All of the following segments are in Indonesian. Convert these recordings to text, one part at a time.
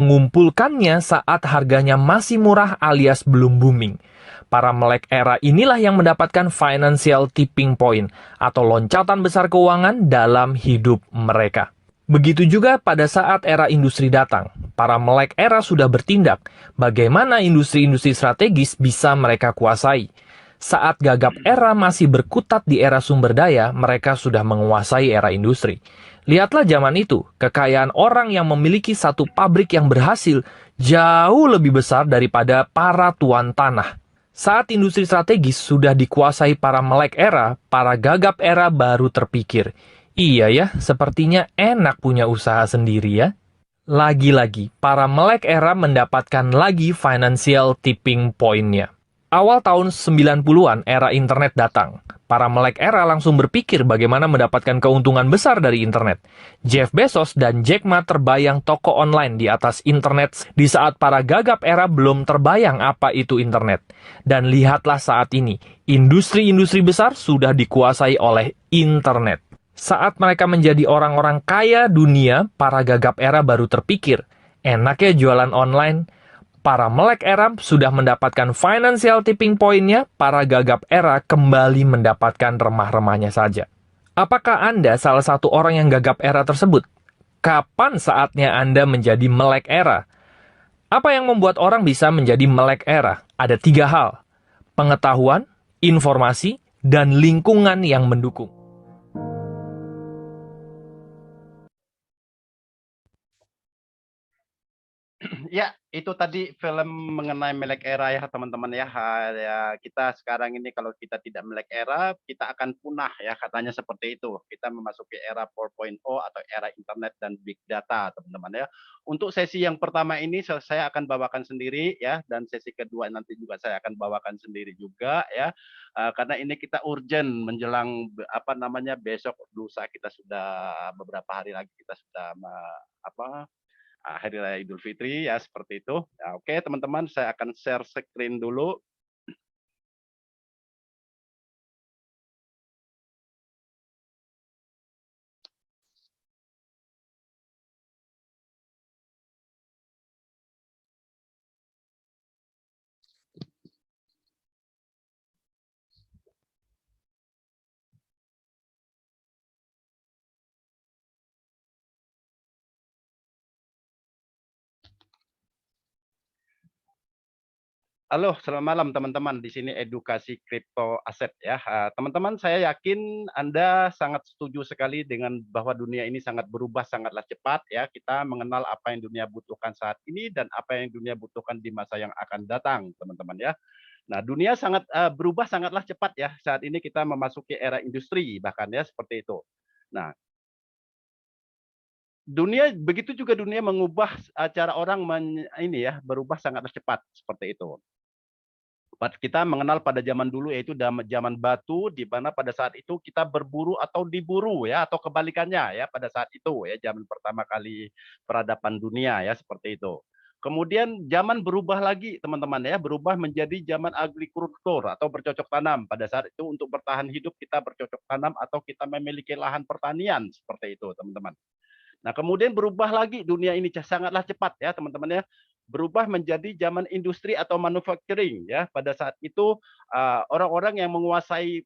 mengumpulkannya saat harganya masih murah alias belum booming. Para melek era inilah yang mendapatkan financial tipping point atau loncatan besar keuangan dalam hidup mereka. Begitu juga pada saat era industri datang, para melek era sudah bertindak. Bagaimana industri-industri strategis bisa mereka kuasai? Saat gagap era masih berkutat di era sumber daya, mereka sudah menguasai era industri. Lihatlah zaman itu, kekayaan orang yang memiliki satu pabrik yang berhasil jauh lebih besar daripada para tuan tanah. Saat industri strategis sudah dikuasai para melek era, para gagap era baru terpikir, iya ya, sepertinya enak punya usaha sendiri ya. Lagi-lagi, para melek era mendapatkan lagi financial tipping point-nya. Awal tahun 90-an, era internet datang. Para melek era langsung berpikir bagaimana mendapatkan keuntungan besar dari internet. Jeff Bezos dan Jack Ma terbayang toko online di atas internet di saat para gagap era belum terbayang apa itu internet. Dan lihatlah saat ini, industri-industri besar sudah dikuasai oleh internet. Saat mereka menjadi orang-orang kaya dunia, para gagap era baru terpikir, enak ya jualan online. Para melek era sudah mendapatkan financial tipping point-nya, para gagap era kembali mendapatkan remah-remahnya saja. Apakah Anda salah satu orang yang gagap era tersebut? Kapan saatnya Anda menjadi melek era? Apa yang membuat orang bisa menjadi melek era? Ada tiga hal: pengetahuan, informasi, dan lingkungan yang mendukung. Ya, itu tadi film mengenai Melek Era ya teman-teman ya. Ya, kita sekarang ini kalau kita tidak Melek Era, kita akan punah ya katanya seperti itu. Kita memasuki era 4.0 atau era internet dan big data teman-teman ya. Untuk sesi yang pertama ini saya akan bawakan sendiri ya, dan sesi kedua nanti juga saya akan bawakan sendiri juga ya. Karena ini kita urgent menjelang apa namanya besok lusa kita sudah beberapa hari lagi kita sudah apa Hari Raya Idul Fitri ya seperti itu. Ya, oke teman-teman, saya akan share screen dulu. Halo, selamat malam teman-teman. Di sini edukasi kripto aset ya. Teman-teman, saya yakin Anda sangat setuju sekali dengan bahwa dunia ini sangat berubah sangatlah cepat ya. Kita mengenal apa yang dunia butuhkan saat ini dan apa yang dunia butuhkan di masa yang akan datang, teman-teman ya. Nah, dunia sangat berubah sangatlah cepat ya. Saat ini kita memasuki era industri bahkan ya seperti itu. Nah, dunia begitu juga dunia mengubah cara orang ini ya, berubah sangatlah cepat seperti itu. Kita mengenal pada zaman dulu yaitu zaman batu di mana pada saat itu kita berburu atau diburu ya atau kebalikannya ya pada saat itu ya zaman pertama kali peradaban dunia ya seperti itu. Kemudian zaman berubah lagi teman-teman ya, berubah menjadi zaman agrikultur atau bercocok tanam. Pada saat itu untuk bertahan hidup kita bercocok tanam atau kita memiliki lahan pertanian seperti itu teman-teman. Nah, kemudian berubah lagi dunia ini sangatlah cepat ya, teman-teman ya. Berubah menjadi zaman industri atau manufacturing ya. Pada saat itu orang-orang yang menguasai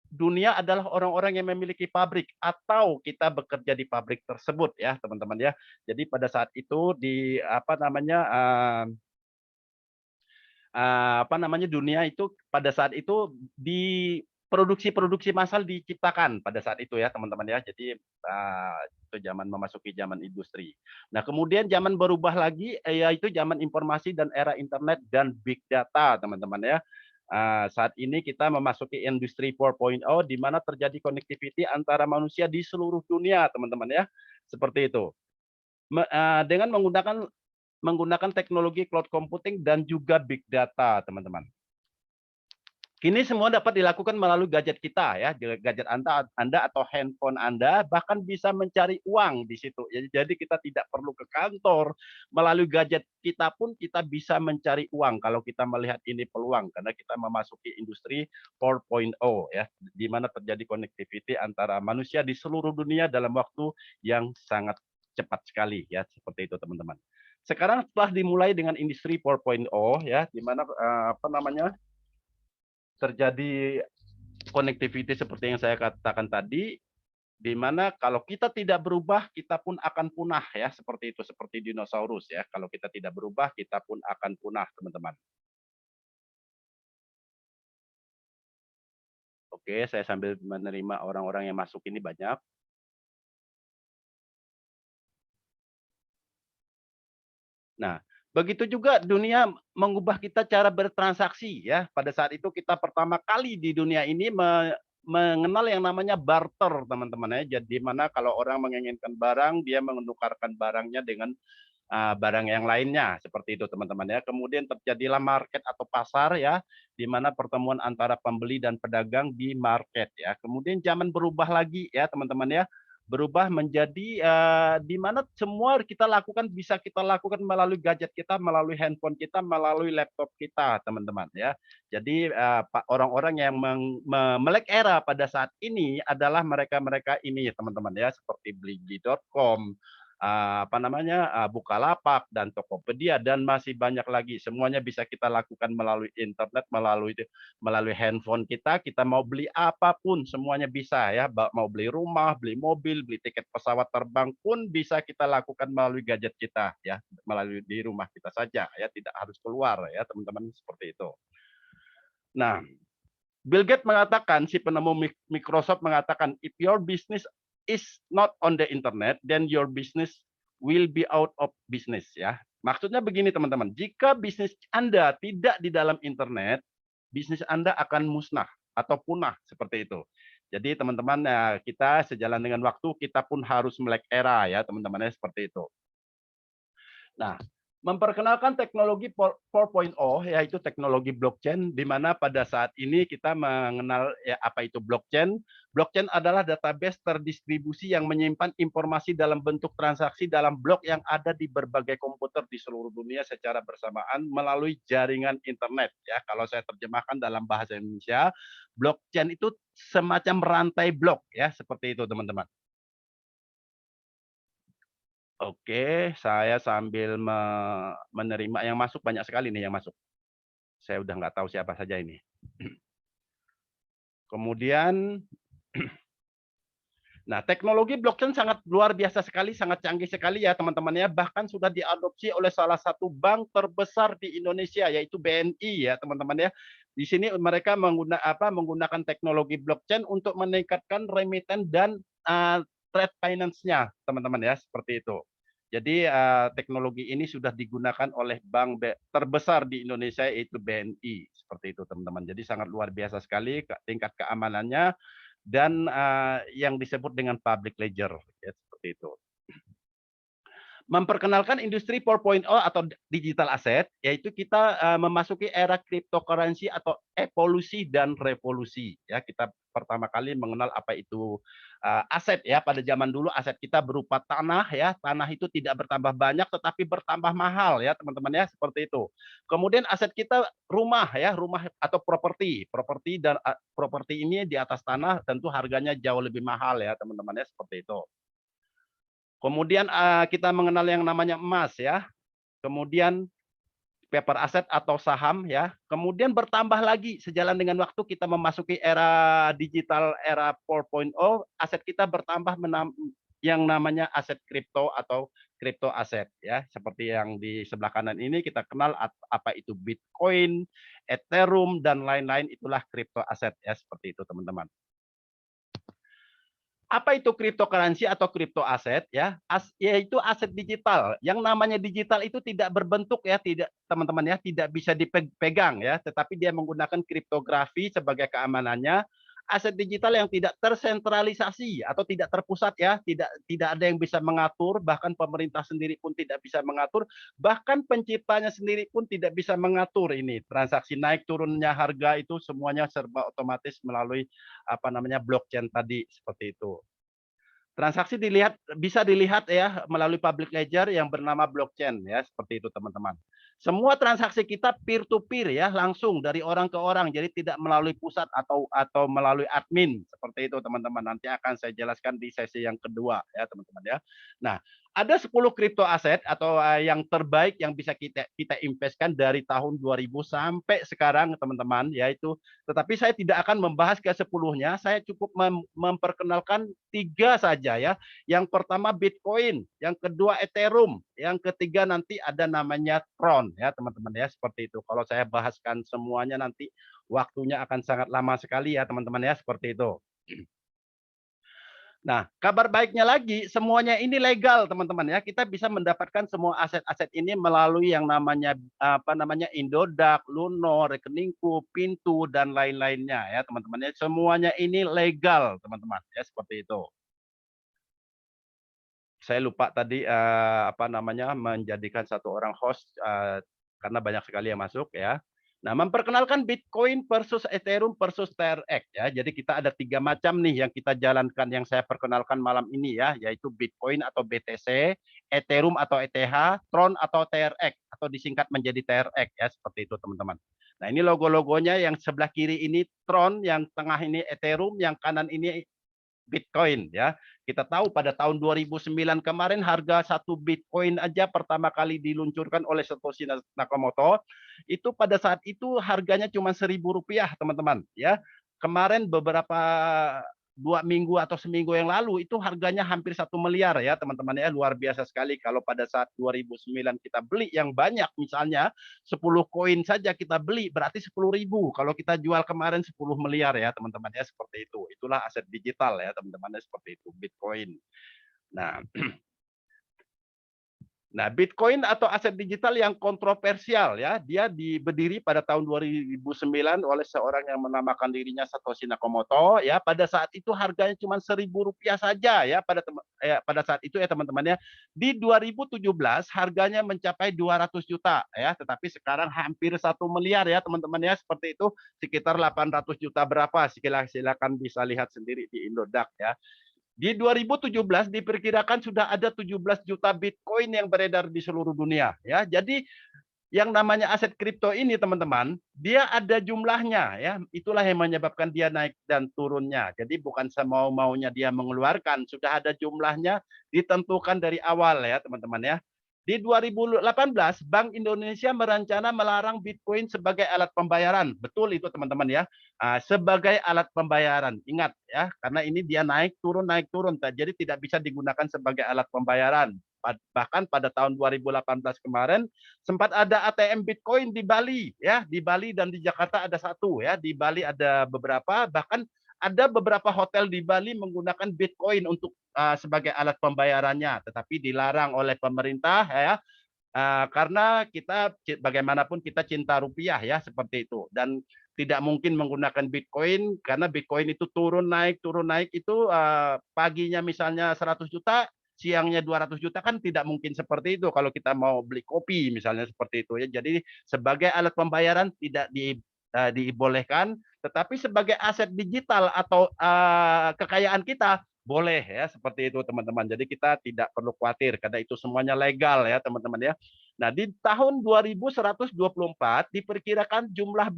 dunia adalah orang-orang yang memiliki pabrik atau kita bekerja di pabrik tersebut ya, teman-teman ya. Jadi pada saat itu di apa namanya dunia itu pada saat itu di produksi-produksi massal diciptakan pada saat itu ya teman-teman ya. Jadi itu zaman memasuki zaman industri. Nah kemudian zaman berubah lagi yaitu zaman informasi dan era internet dan big data teman-teman ya. Saat ini kita memasuki industri 4.0 di mana terjadi connectivity antara manusia di seluruh dunia teman-teman ya. Seperti itu. Dengan menggunakan teknologi cloud computing dan juga big data, teman-teman. Ini semua dapat dilakukan melalui gadget kita ya, gadget Anda atau handphone Anda bahkan bisa mencari uang di situ. Jadi kita tidak perlu ke kantor, melalui gadget kita pun kita bisa mencari uang kalau kita melihat ini peluang karena kita memasuki industri 4.0 ya, di mana terjadi connectivity antara manusia di seluruh dunia dalam waktu yang sangat cepat sekali ya, seperti itu teman-teman. Sekarang setelah dimulai dengan industri 4.0 ya, di mana apa namanya terjadi connectivity seperti yang saya katakan tadi, di mana kalau kita tidak berubah kita pun akan punah ya, seperti itu, seperti dinosaurus ya. Kalau kita tidak berubah kita pun akan punah, teman-teman. Oke, saya sambil menerima orang-orang yang masuk ini banyak. Nah, begitu juga dunia mengubah kita cara bertransaksi ya. Pada saat itu kita pertama kali di dunia ini mengenal yang namanya barter, teman-teman ya. Jadi mana kalau orang menginginkan barang, dia menukarkan barangnya dengan barang yang lainnya, seperti itu teman-teman ya. Kemudian terjadilah market atau pasar ya, di mana pertemuan antara pembeli dan pedagang di market ya. Kemudian zaman berubah lagi ya teman-teman ya, berubah menjadi di mana semua kita lakukan bisa kita lakukan melalui gadget kita, melalui handphone kita, melalui laptop kita, teman-teman ya. Jadi orang-orang yang melek era pada saat ini adalah mereka-mereka ini, teman-teman ya, seperti Blibli.com, apa namanya, Bukalapak dan Tokopedia dan masih banyak lagi. Semuanya bisa kita lakukan melalui internet, melalui handphone kita. Kita mau beli apapun semuanya bisa ya. Mau beli rumah, beli mobil, beli tiket pesawat terbang pun bisa kita lakukan melalui gadget kita ya, melalui di rumah kita saja ya, tidak harus keluar ya, teman-teman, seperti itu. Nah, Bill Gates mengatakan, si penemu Microsoft mengatakan, if your business is not on the internet, then your business will be out of business ya. Maksudnya begini teman-teman, jika bisnis Anda tidak di dalam internet, bisnis Anda akan musnah atau punah seperti itu. Jadi teman-teman, kita sejalan dengan waktu, kita pun harus melek era ya teman-teman ya, seperti itu. Nah, memperkenalkan teknologi 4.0 yaitu teknologi blockchain, di mana pada saat ini kita mengenal ya apa itu blockchain. Blockchain adalah database terdistribusi yang menyimpan informasi dalam bentuk transaksi dalam blok yang ada di berbagai komputer di seluruh dunia secara bersamaan melalui jaringan internet ya. Kalau saya terjemahkan dalam bahasa Indonesia, blockchain itu semacam rantai blok ya, seperti itu teman-teman. Oke, saya sambil menerima yang masuk, banyak sekali nih yang masuk. Saya udah nggak tahu siapa saja ini. Kemudian, nah teknologi blockchain sangat luar biasa sekali, sangat canggih sekali ya teman-teman ya. Bahkan sudah diadopsi oleh salah satu bank terbesar di Indonesia, yaitu BNI ya teman-teman ya. Di sini mereka menggunakan teknologi blockchain untuk meningkatkan remiten dan trade finance-nya, teman-teman ya, seperti itu. Jadi teknologi ini sudah digunakan oleh bank terbesar di Indonesia, yaitu BNI, seperti itu teman-teman. Jadi sangat luar biasa sekali tingkat keamanannya dan yang disebut dengan public ledger, ya, seperti itu. Memperkenalkan industri 4.0 atau digital asset, yaitu kita memasuki era cryptocurrency atau evolusi dan revolusi. Ya, kita pertama kali mengenal apa itu aset ya. Pada zaman dulu aset kita berupa tanah ya. Tanah itu tidak bertambah banyak tetapi bertambah mahal ya, teman-teman ya, seperti itu. Kemudian aset kita rumah ya, rumah atau properti. Properti ini di atas tanah tentu harganya jauh lebih mahal ya, teman-teman ya, seperti itu. Kemudian kita mengenal yang namanya emas ya. Kemudian paper aset atau saham ya. Kemudian bertambah lagi sejalan dengan waktu kita memasuki era digital, era 4.0, aset kita bertambah yang namanya aset kripto atau kripto aset ya. Seperti yang di sebelah kanan ini kita kenal apa itu Bitcoin, Ethereum dan lain-lain, itulah kripto aset ya, seperti itu teman-teman. Apa itu cryptocurrency atau crypto aset ya? Yaitu aset digital. Yang namanya digital itu tidak berbentuk ya, tidak teman-teman ya, tidak bisa dipegang ya, tetapi dia menggunakan kriptografi sebagai keamanannya. Aset digital yang tidak tersentralisasi atau tidak terpusat ya, tidak ada yang bisa mengatur, bahkan pemerintah sendiri pun tidak bisa mengatur, bahkan penciptanya sendiri pun tidak bisa mengatur ini. Transaksi naik turunnya harga itu semuanya serba otomatis melalui apa namanya blockchain tadi, seperti itu. Transaksi bisa dilihat ya melalui public ledger yang bernama blockchain ya, seperti itu teman-teman. Semua transaksi kita peer to peer ya, langsung dari orang ke orang, jadi tidak melalui pusat atau melalui admin, seperti itu teman-teman. Nanti akan saya jelaskan di sesi yang kedua ya teman-teman ya. Nah, ada 10 kripto aset atau yang terbaik yang bisa kita investkan dari tahun 2000 sampai sekarang teman-teman, yaitu tetapi saya tidak akan membahas ke 10-nya, saya cukup memperkenalkan 3 saja ya. Yang pertama Bitcoin, yang kedua Ethereum, yang ketiga nanti ada namanya Tron ya teman-teman ya, seperti itu. Kalau saya bahaskan semuanya nanti waktunya akan sangat lama sekali ya teman-teman ya, seperti itu. Nah, kabar baiknya lagi, semuanya ini legal, teman-teman ya. Kita bisa mendapatkan semua aset-aset ini melalui yang namanya Indodax, Luno, Rekeningku, Pintu dan lain-lainnya ya, teman-teman ya. Semuanya ini legal, teman-teman ya, seperti itu. Saya lupa tadi menjadikan satu orang host karena banyak sekali yang masuk ya. Nah, memperkenalkan Bitcoin versus Ethereum versus TRX ya. Jadi kita ada 3 macam nih yang kita jalankan, yang saya perkenalkan malam ini ya, yaitu Bitcoin atau BTC, Ethereum atau ETH, Tron atau TRX atau disingkat menjadi TRX ya, seperti itu teman-teman. Nah, ini logo-logonya, yang sebelah kiri ini Tron, yang tengah ini Ethereum, yang kanan ini Bitcoin ya. Kita tahu pada tahun 2009 kemarin harga satu Bitcoin aja pertama kali diluncurkan oleh Satoshi Nakamoto, itu pada saat itu harganya cuma Rp1.000 teman-teman ya. Kemarin beberapa 2 minggu atau seminggu yang lalu itu harganya hampir 1 miliar ya teman-teman ya, luar biasa sekali. Kalau pada saat 2009 kita beli yang banyak, misalnya 10 koin saja kita beli, berarti 10.000. Kalau kita jual kemarin 10 miliar ya teman-teman ya, seperti itu. Itulah aset digital ya teman-teman ya, seperti itu Bitcoin. Nah, Nah, Bitcoin atau aset digital yang kontroversial ya, dia berdiri pada tahun 2009 oleh seorang yang menamakan dirinya Satoshi Nakamoto ya. Pada saat itu harganya cuma Rp1.000 saja ya, pada saat itu ya teman-teman ya. Di 2017 harganya mencapai 200 juta ya, tetapi sekarang hampir 1 miliar ya teman-teman ya, seperti itu, sekitar 800 juta berapa, silakan bisa lihat sendiri di Indodax ya. Di 2017 diperkirakan sudah ada 17 juta Bitcoin yang beredar di seluruh dunia ya. Jadi yang namanya aset kripto ini teman-teman, dia ada jumlahnya ya. Itulah yang menyebabkan dia naik dan turunnya. Jadi bukan semau-maunya dia mengeluarkan, sudah ada jumlahnya ditentukan dari awal ya teman-teman ya. Di 2018 Bank Indonesia merencana melarang Bitcoin sebagai alat pembayaran. Betul itu teman-teman ya. Sebagai alat pembayaran. Ingat ya, karena ini dia naik turun naik turun. Jadi tidak bisa digunakan sebagai alat pembayaran. Bahkan pada tahun 2018 kemarin sempat ada ATM Bitcoin di Bali ya, di Bali dan di Jakarta ada satu ya, di Bali ada beberapa, bahkan ada beberapa hotel di Bali menggunakan Bitcoin untuk sebagai alat pembayarannya, tetapi dilarang oleh pemerintah ya, karena kita bagaimanapun kita cinta rupiah ya, seperti itu, dan tidak mungkin menggunakan Bitcoin karena Bitcoin itu turun naik itu, paginya misalnya 100 juta, siangnya 200 juta, kan tidak mungkin seperti itu kalau kita mau beli kopi misalnya, seperti itu ya. Jadi sebagai alat pembayaran tidak dibolehkan, tetapi sebagai aset digital atau kekayaan kita boleh ya, seperti itu teman-teman. Jadi kita tidak perlu khawatir karena itu semuanya legal ya teman-teman ya. Nah, di tahun 2124 diperkirakan jumlah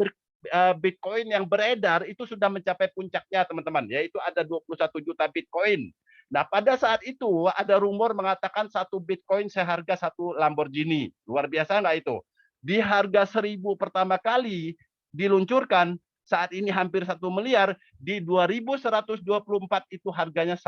Bitcoin yang beredar itu sudah mencapai puncaknya teman-teman, yaitu ada 21 juta Bitcoin. Nah, pada saat itu ada rumor mengatakan satu Bitcoin seharga satu Lamborghini. Luar biasa nggak itu? Di harga 1.000 pertama kali diluncurkan, saat ini hampir 1 miliar. Di 2124 itu harganya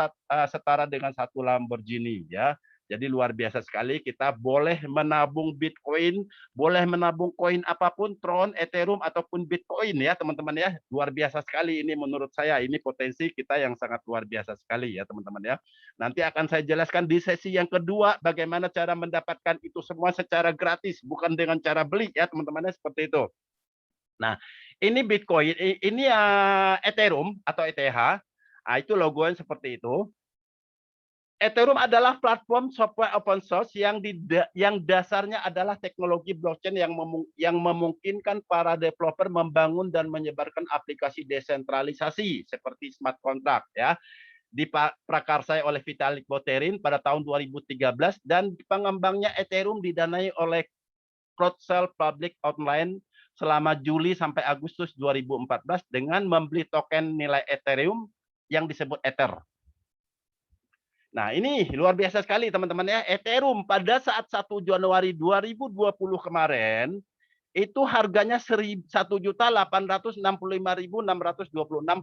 setara dengan satu Lamborghini ya. Jadi luar biasa sekali, kita boleh menabung Bitcoin, boleh menabung koin apapun, Tron, Ethereum ataupun Bitcoin ya teman-teman ya. Luar biasa sekali ini menurut saya, ini potensi kita yang sangat luar biasa sekali ya teman-teman ya. Nanti akan saya jelaskan di sesi yang kedua bagaimana cara mendapatkan itu semua secara gratis, bukan dengan cara beli ya teman-teman ya, seperti itu. Nah, ini Bitcoin, ini Ethereum atau ETH, itu logonya seperti itu. Ethereum adalah platform software open source yang dasarnya adalah teknologi blockchain yang memungkinkan para developer membangun dan menyebarkan aplikasi desentralisasi seperti smart contract ya. Diprakarsai oleh Vitalik Buterin pada tahun 2013 dan pengembangnya Ethereum didanai oleh Crowdcell Public Online selama Juli sampai Agustus 2014 dengan membeli token nilai Ethereum yang disebut Ether. Nah, ini luar biasa sekali teman-teman ya. Ethereum pada saat 1 Januari 2020 kemarin itu harganya 1.865.626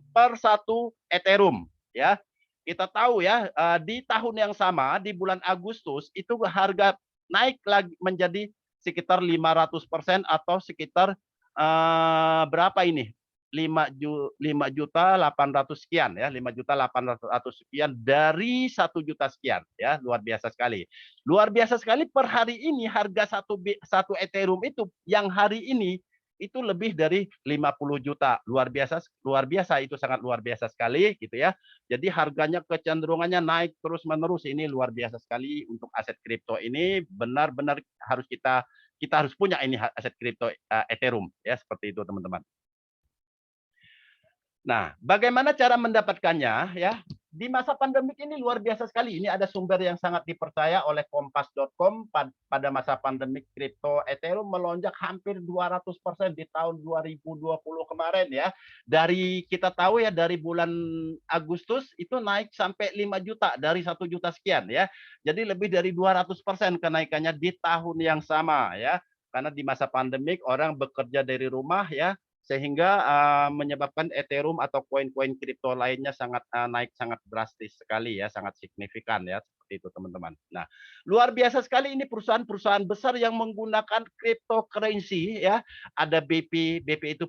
per satu Ethereum ya. Kita tahu ya, di tahun yang sama di bulan Agustus itu harga naik lagi menjadi sekitar 500% atau sekitar berapa ini? 5.800.000 sekian ya, 5.800.000 sekian dari 1 juta sekian ya, luar biasa sekali. Luar biasa sekali per hari ini harga satu Ethereum itu yang hari ini itu lebih dari 50 juta. Luar biasa itu sangat luar biasa sekali gitu ya. Jadi harganya kecenderungannya naik terus-menerus, ini luar biasa sekali untuk aset kripto ini, benar-benar harus kita harus punya ini aset kripto Ethereum ya, seperti itu teman-teman. Nah, bagaimana cara mendapatkannya ya? Di masa pandemik ini luar biasa sekali. Ini ada sumber yang sangat dipercaya oleh kompas.com pada masa pandemik kripto Ethereum melonjak hampir 200% di tahun 2020 kemarin ya. Dari kita tahu ya dari bulan Agustus itu naik sampai 5 juta dari 1 juta sekian ya. Jadi lebih dari 200% kenaikannya di tahun yang sama ya. Karena di masa pandemik orang bekerja dari rumah ya, sehingga menyebabkan Ethereum atau koin-koin kripto lainnya sangat naik sangat drastis sekali ya, sangat signifikan ya, seperti itu teman-teman. Nah, luar biasa sekali ini perusahaan-perusahaan besar yang menggunakan cryptocurrency ya. Ada BP itu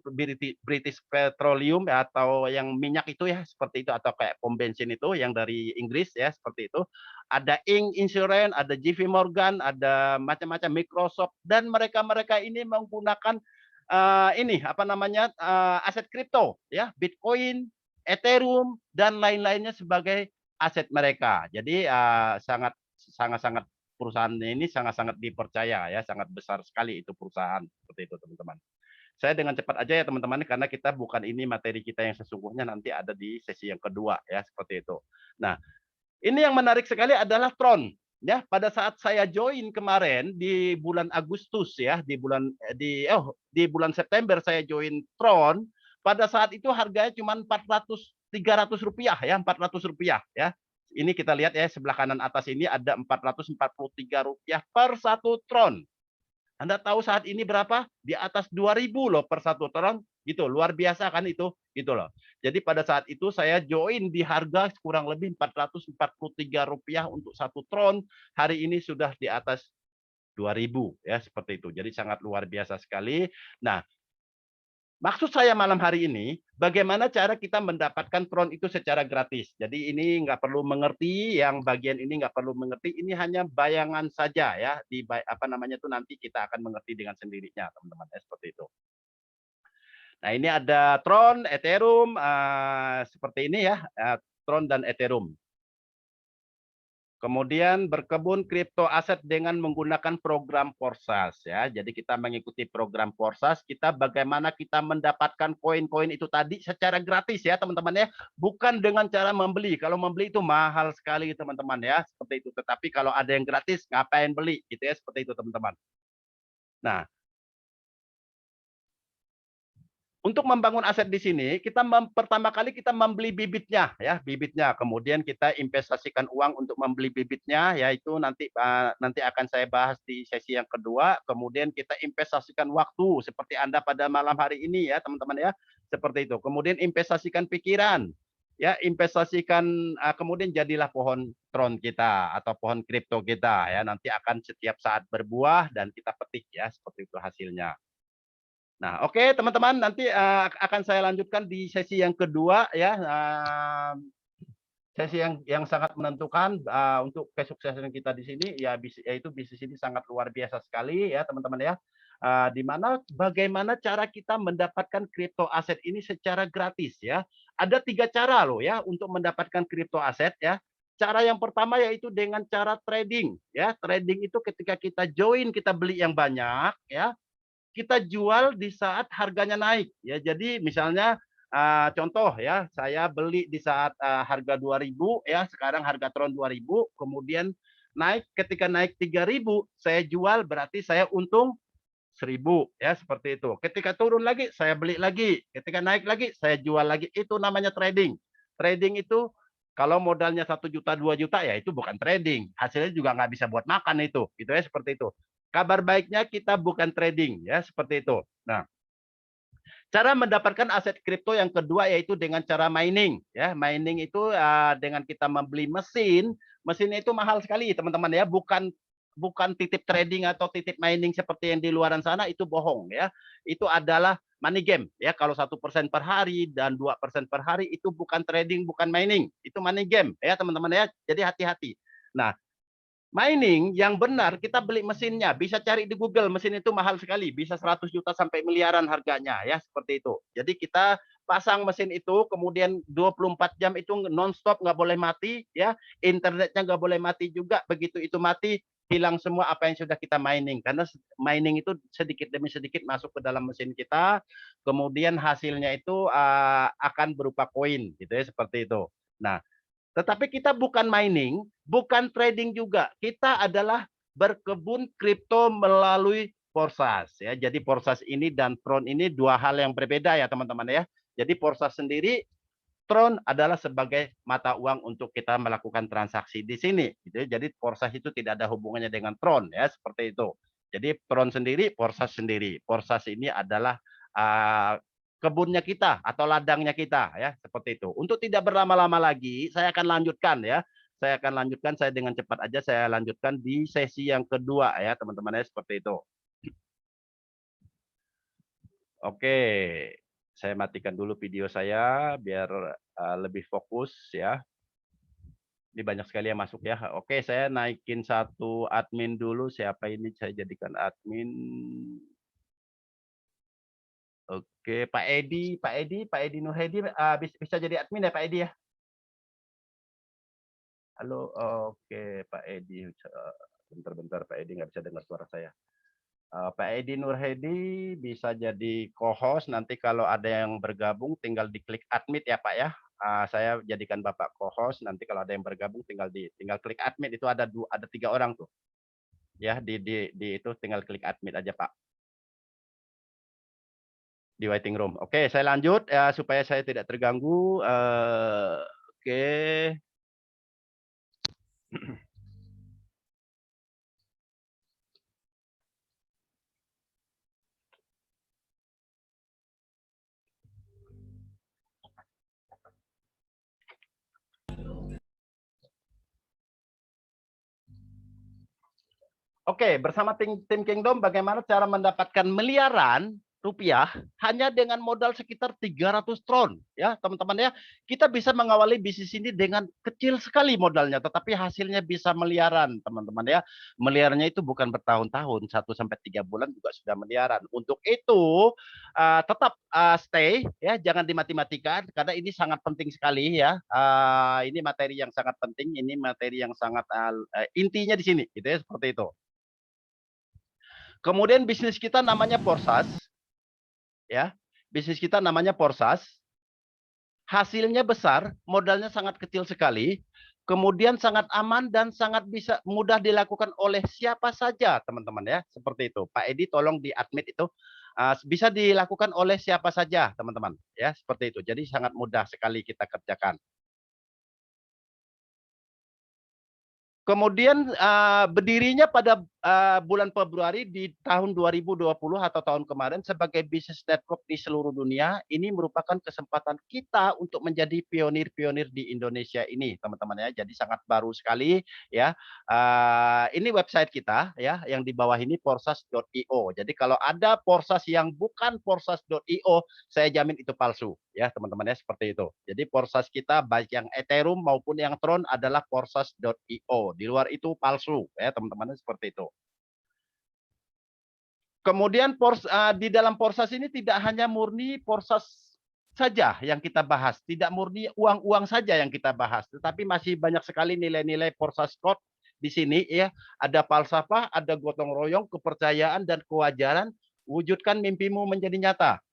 British Petroleum ya, atau yang minyak itu ya, seperti itu, atau kayak pom bensin itu yang dari Inggris ya, seperti itu. Ada Ing Insurance, ada JP Morgan, ada macam-macam Microsoft, dan mereka-mereka ini menggunakan ini apa namanya aset kripto ya, Bitcoin, Ethereum dan lain-lainnya sebagai aset mereka. Jadi sangat-sangat perusahaan ini sangat-sangat dipercaya ya, sangat besar sekali itu perusahaan, seperti itu teman-teman. Saya dengan cepat aja ya teman-teman, karena kita bukan ini materi kita yang sesungguhnya, nanti ada di sesi yang kedua ya, seperti itu. Nah, ini yang menarik sekali adalah Tron. Ya, pada saat saya join kemarin di bulan Agustus ya, di bulan September saya join Tron, pada saat itu harganya cuma 400 rupiah ya, 400 rupiah ya. Ini kita lihat ya, sebelah kanan atas ini ada 443 rupiah per satu Tron. Anda tahu saat ini berapa? Di atas 2.000 loh per satu Tron, gitu. Luar biasa kan itu, gitu loh. Jadi pada saat itu saya join di harga kurang lebih 443 rupiah untuk satu Tron. Hari ini sudah di atas 2.000 ya, seperti itu. Jadi sangat luar biasa sekali. Nah, maksud saya malam hari ini, bagaimana cara kita mendapatkan Tron itu secara gratis. Jadi ini nggak perlu mengerti, yang bagian ini nggak perlu mengerti, ini hanya bayangan saja ya. Di apa namanya itu nanti kita akan mengerti dengan sendirinya, teman-teman. Seperti itu. Nah, ini ada Tron, Ethereum, seperti ini ya, Tron dan Ethereum. Kemudian berkebun kripto aset dengan menggunakan program Forsas ya. Jadi kita mengikuti program Forsas, kita bagaimana kita mendapatkan koin-koin itu tadi secara gratis ya teman-teman ya. Bukan dengan cara membeli. Kalau membeli itu mahal sekali teman-teman ya, seperti itu. Tetapi kalau ada yang gratis ngapain beli gitu ya, seperti itu teman-teman. Nah, untuk membangun aset di sini, kita pertama kali kita membeli bibitnya, ya bibitnya. Kemudian kita investasikan uang untuk membeli bibitnya, yaitu nanti akan saya bahas di sesi yang kedua. Kemudian kita investasikan waktu, seperti Anda pada malam hari ini ya teman-teman ya, seperti itu. Kemudian investasikan pikiran, ya investasikan. Kemudian jadilah pohon Tron kita atau pohon kripto kita ya. Nanti akan setiap saat berbuah dan kita petik ya, seperti itu hasilnya. Nah, oke teman-teman, nanti akan saya lanjutkan di sesi yang kedua ya, sesi yang sangat menentukan untuk kesuksesan kita di sini ya, yaitu bisnis ini sangat luar biasa sekali ya teman-teman ya. Di mana bagaimana cara kita mendapatkan kripto aset ini secara gratis ya. Ada 3 cara loh ya untuk mendapatkan kripto aset ya. Cara yang pertama yaitu dengan cara trading ya. Trading itu ketika kita join, kita beli yang banyak ya, kita jual di saat harganya naik ya. Jadi misalnya contoh ya, saya beli di saat harga 2.000 ya, sekarang harga Tron 2.000, kemudian naik, ketika naik 3.000 saya jual, berarti saya untung 1.000 ya, seperti itu. Ketika turun lagi saya beli lagi, ketika naik lagi saya jual lagi. Itu namanya trading. Trading itu Kalau modalnya 1 juta, 2 juta ya itu bukan trading. Hasilnya juga nggak bisa buat makan itu, gitu ya, seperti itu. Kabar baiknya kita bukan trading ya, seperti itu. Nah, cara mendapatkan aset kripto yang kedua yaitu dengan cara mining ya. Mining itu dengan kita membeli mesin. Mesin itu mahal sekali teman-teman ya, bukan titip trading atau titip mining seperti yang di luaran sana, itu bohong ya. Itu adalah money game ya. Kalau 1% per hari dan 2% per hari itu bukan trading, bukan mining, itu money game ya teman-teman ya. Jadi hati-hati. Nah, mining yang benar kita beli mesinnya, bisa cari di Google, mesin itu mahal sekali, bisa 100 juta sampai miliaran harganya ya, seperti itu. Jadi kita pasang mesin itu, kemudian 24 jam itu non-stop, nggak boleh mati ya, internetnya nggak boleh mati juga. Begitu itu mati, hilang semua apa yang sudah kita mining, karena mining itu sedikit demi sedikit masuk ke dalam mesin kita, kemudian hasilnya itu akan berupa koin gitu ya, seperti itu. Nah, tetapi kita bukan mining, bukan trading juga. Kita adalah berkebun kripto melalui Porsas ya. Jadi Porsas ini dan Tron ini dua hal yang berbeda ya teman-teman ya. Jadi Porsas sendiri, Tron adalah sebagai mata uang untuk kita melakukan transaksi di sini. Gitu ya. Jadi Porsas itu tidak ada hubungannya dengan Tron ya, seperti itu. Jadi Tron sendiri, Porsas sendiri. Porsas ini adalah uh, kebunnya kita atau ladangnya kita ya, seperti itu. Untuk tidak berlama-lama lagi, saya akan lanjutkan ya. Saya akan lanjutkan, saya dengan cepat aja saya lanjutkan di sesi yang kedua ya, teman-teman ya, seperti itu. Oke, saya matikan dulu video saya biar lebih fokus ya. Ini banyak sekali yang masuk ya. Oke, saya naikin satu admin dulu. Siapa ini? Saya jadikan admin. Oke, Pak Edi, Pak Edi Nurhedi bisa jadi admin ya Pak Edi ya? Halo, oke Pak Edi. Bentar-bentar Pak Edi nggak bisa dengar suara saya. Pak Edi Nurhedi bisa jadi co-host. Nanti kalau ada yang bergabung tinggal diklik admit ya Pak ya. Saya jadikan Bapak co-host. Nanti kalau ada yang bergabung tinggal klik admit, itu ada 3 orang tuh. Ya, di itu tinggal klik admit aja Pak. Di waiting room. Oke, saya lanjut ya supaya saya tidak terganggu. Oke. Oke, bersama tim Kingdom bagaimana cara mendapatkan miliaran rupiah hanya dengan modal sekitar 300 tron ya teman-teman ya. Kita bisa mengawali bisnis ini dengan kecil sekali modalnya, tetapi hasilnya bisa miliaran teman-teman ya. Miliarannya itu bukan bertahun-tahun, 1 sampai 3 bulan juga sudah miliaran. Untuk itu tetap stay ya, jangan dimati-matikan karena ini sangat penting sekali ya. Ini materi yang sangat penting, ini materi yang sangat intinya di sini gitu ya, seperti itu. Kemudian bisnis kita namanya Porsas, ya. Bisnis kita namanya Porsas. Hasilnya besar, modalnya sangat kecil sekali, kemudian sangat aman dan sangat bisa mudah dilakukan oleh siapa saja, teman-teman ya. Seperti itu. Pak Edi tolong di admit itu. Bisa dilakukan oleh siapa saja, teman-teman ya. Seperti itu. Jadi sangat mudah sekali kita kerjakan. Kemudian berdirinya pada bulan Februari di tahun 2020 atau tahun kemarin sebagai bisnis network di seluruh dunia. Ini merupakan kesempatan kita untuk menjadi pionir-pionir di Indonesia ini, teman-teman ya. Jadi sangat baru sekali ya. Ini website kita ya, yang di bawah ini porsas.io. Jadi kalau ada Porsas yang bukan porsas.io, saya jamin itu palsu ya, teman-teman ya, seperti itu. Jadi Porsas kita baik yang Ethereum maupun yang Tron adalah porsas.io. Di luar itu palsu ya teman-teman, seperti itu. Kemudian di dalam Porsas ini tidak hanya murni Porsas saja yang kita bahas, tidak murni uang-uang saja yang kita bahas, tetapi masih banyak sekali nilai-nilai Porsas Code di sini ya. Ada falsafah, ada gotong royong, kepercayaan dan kewajaran. Wujudkan mimpimu menjadi nyata.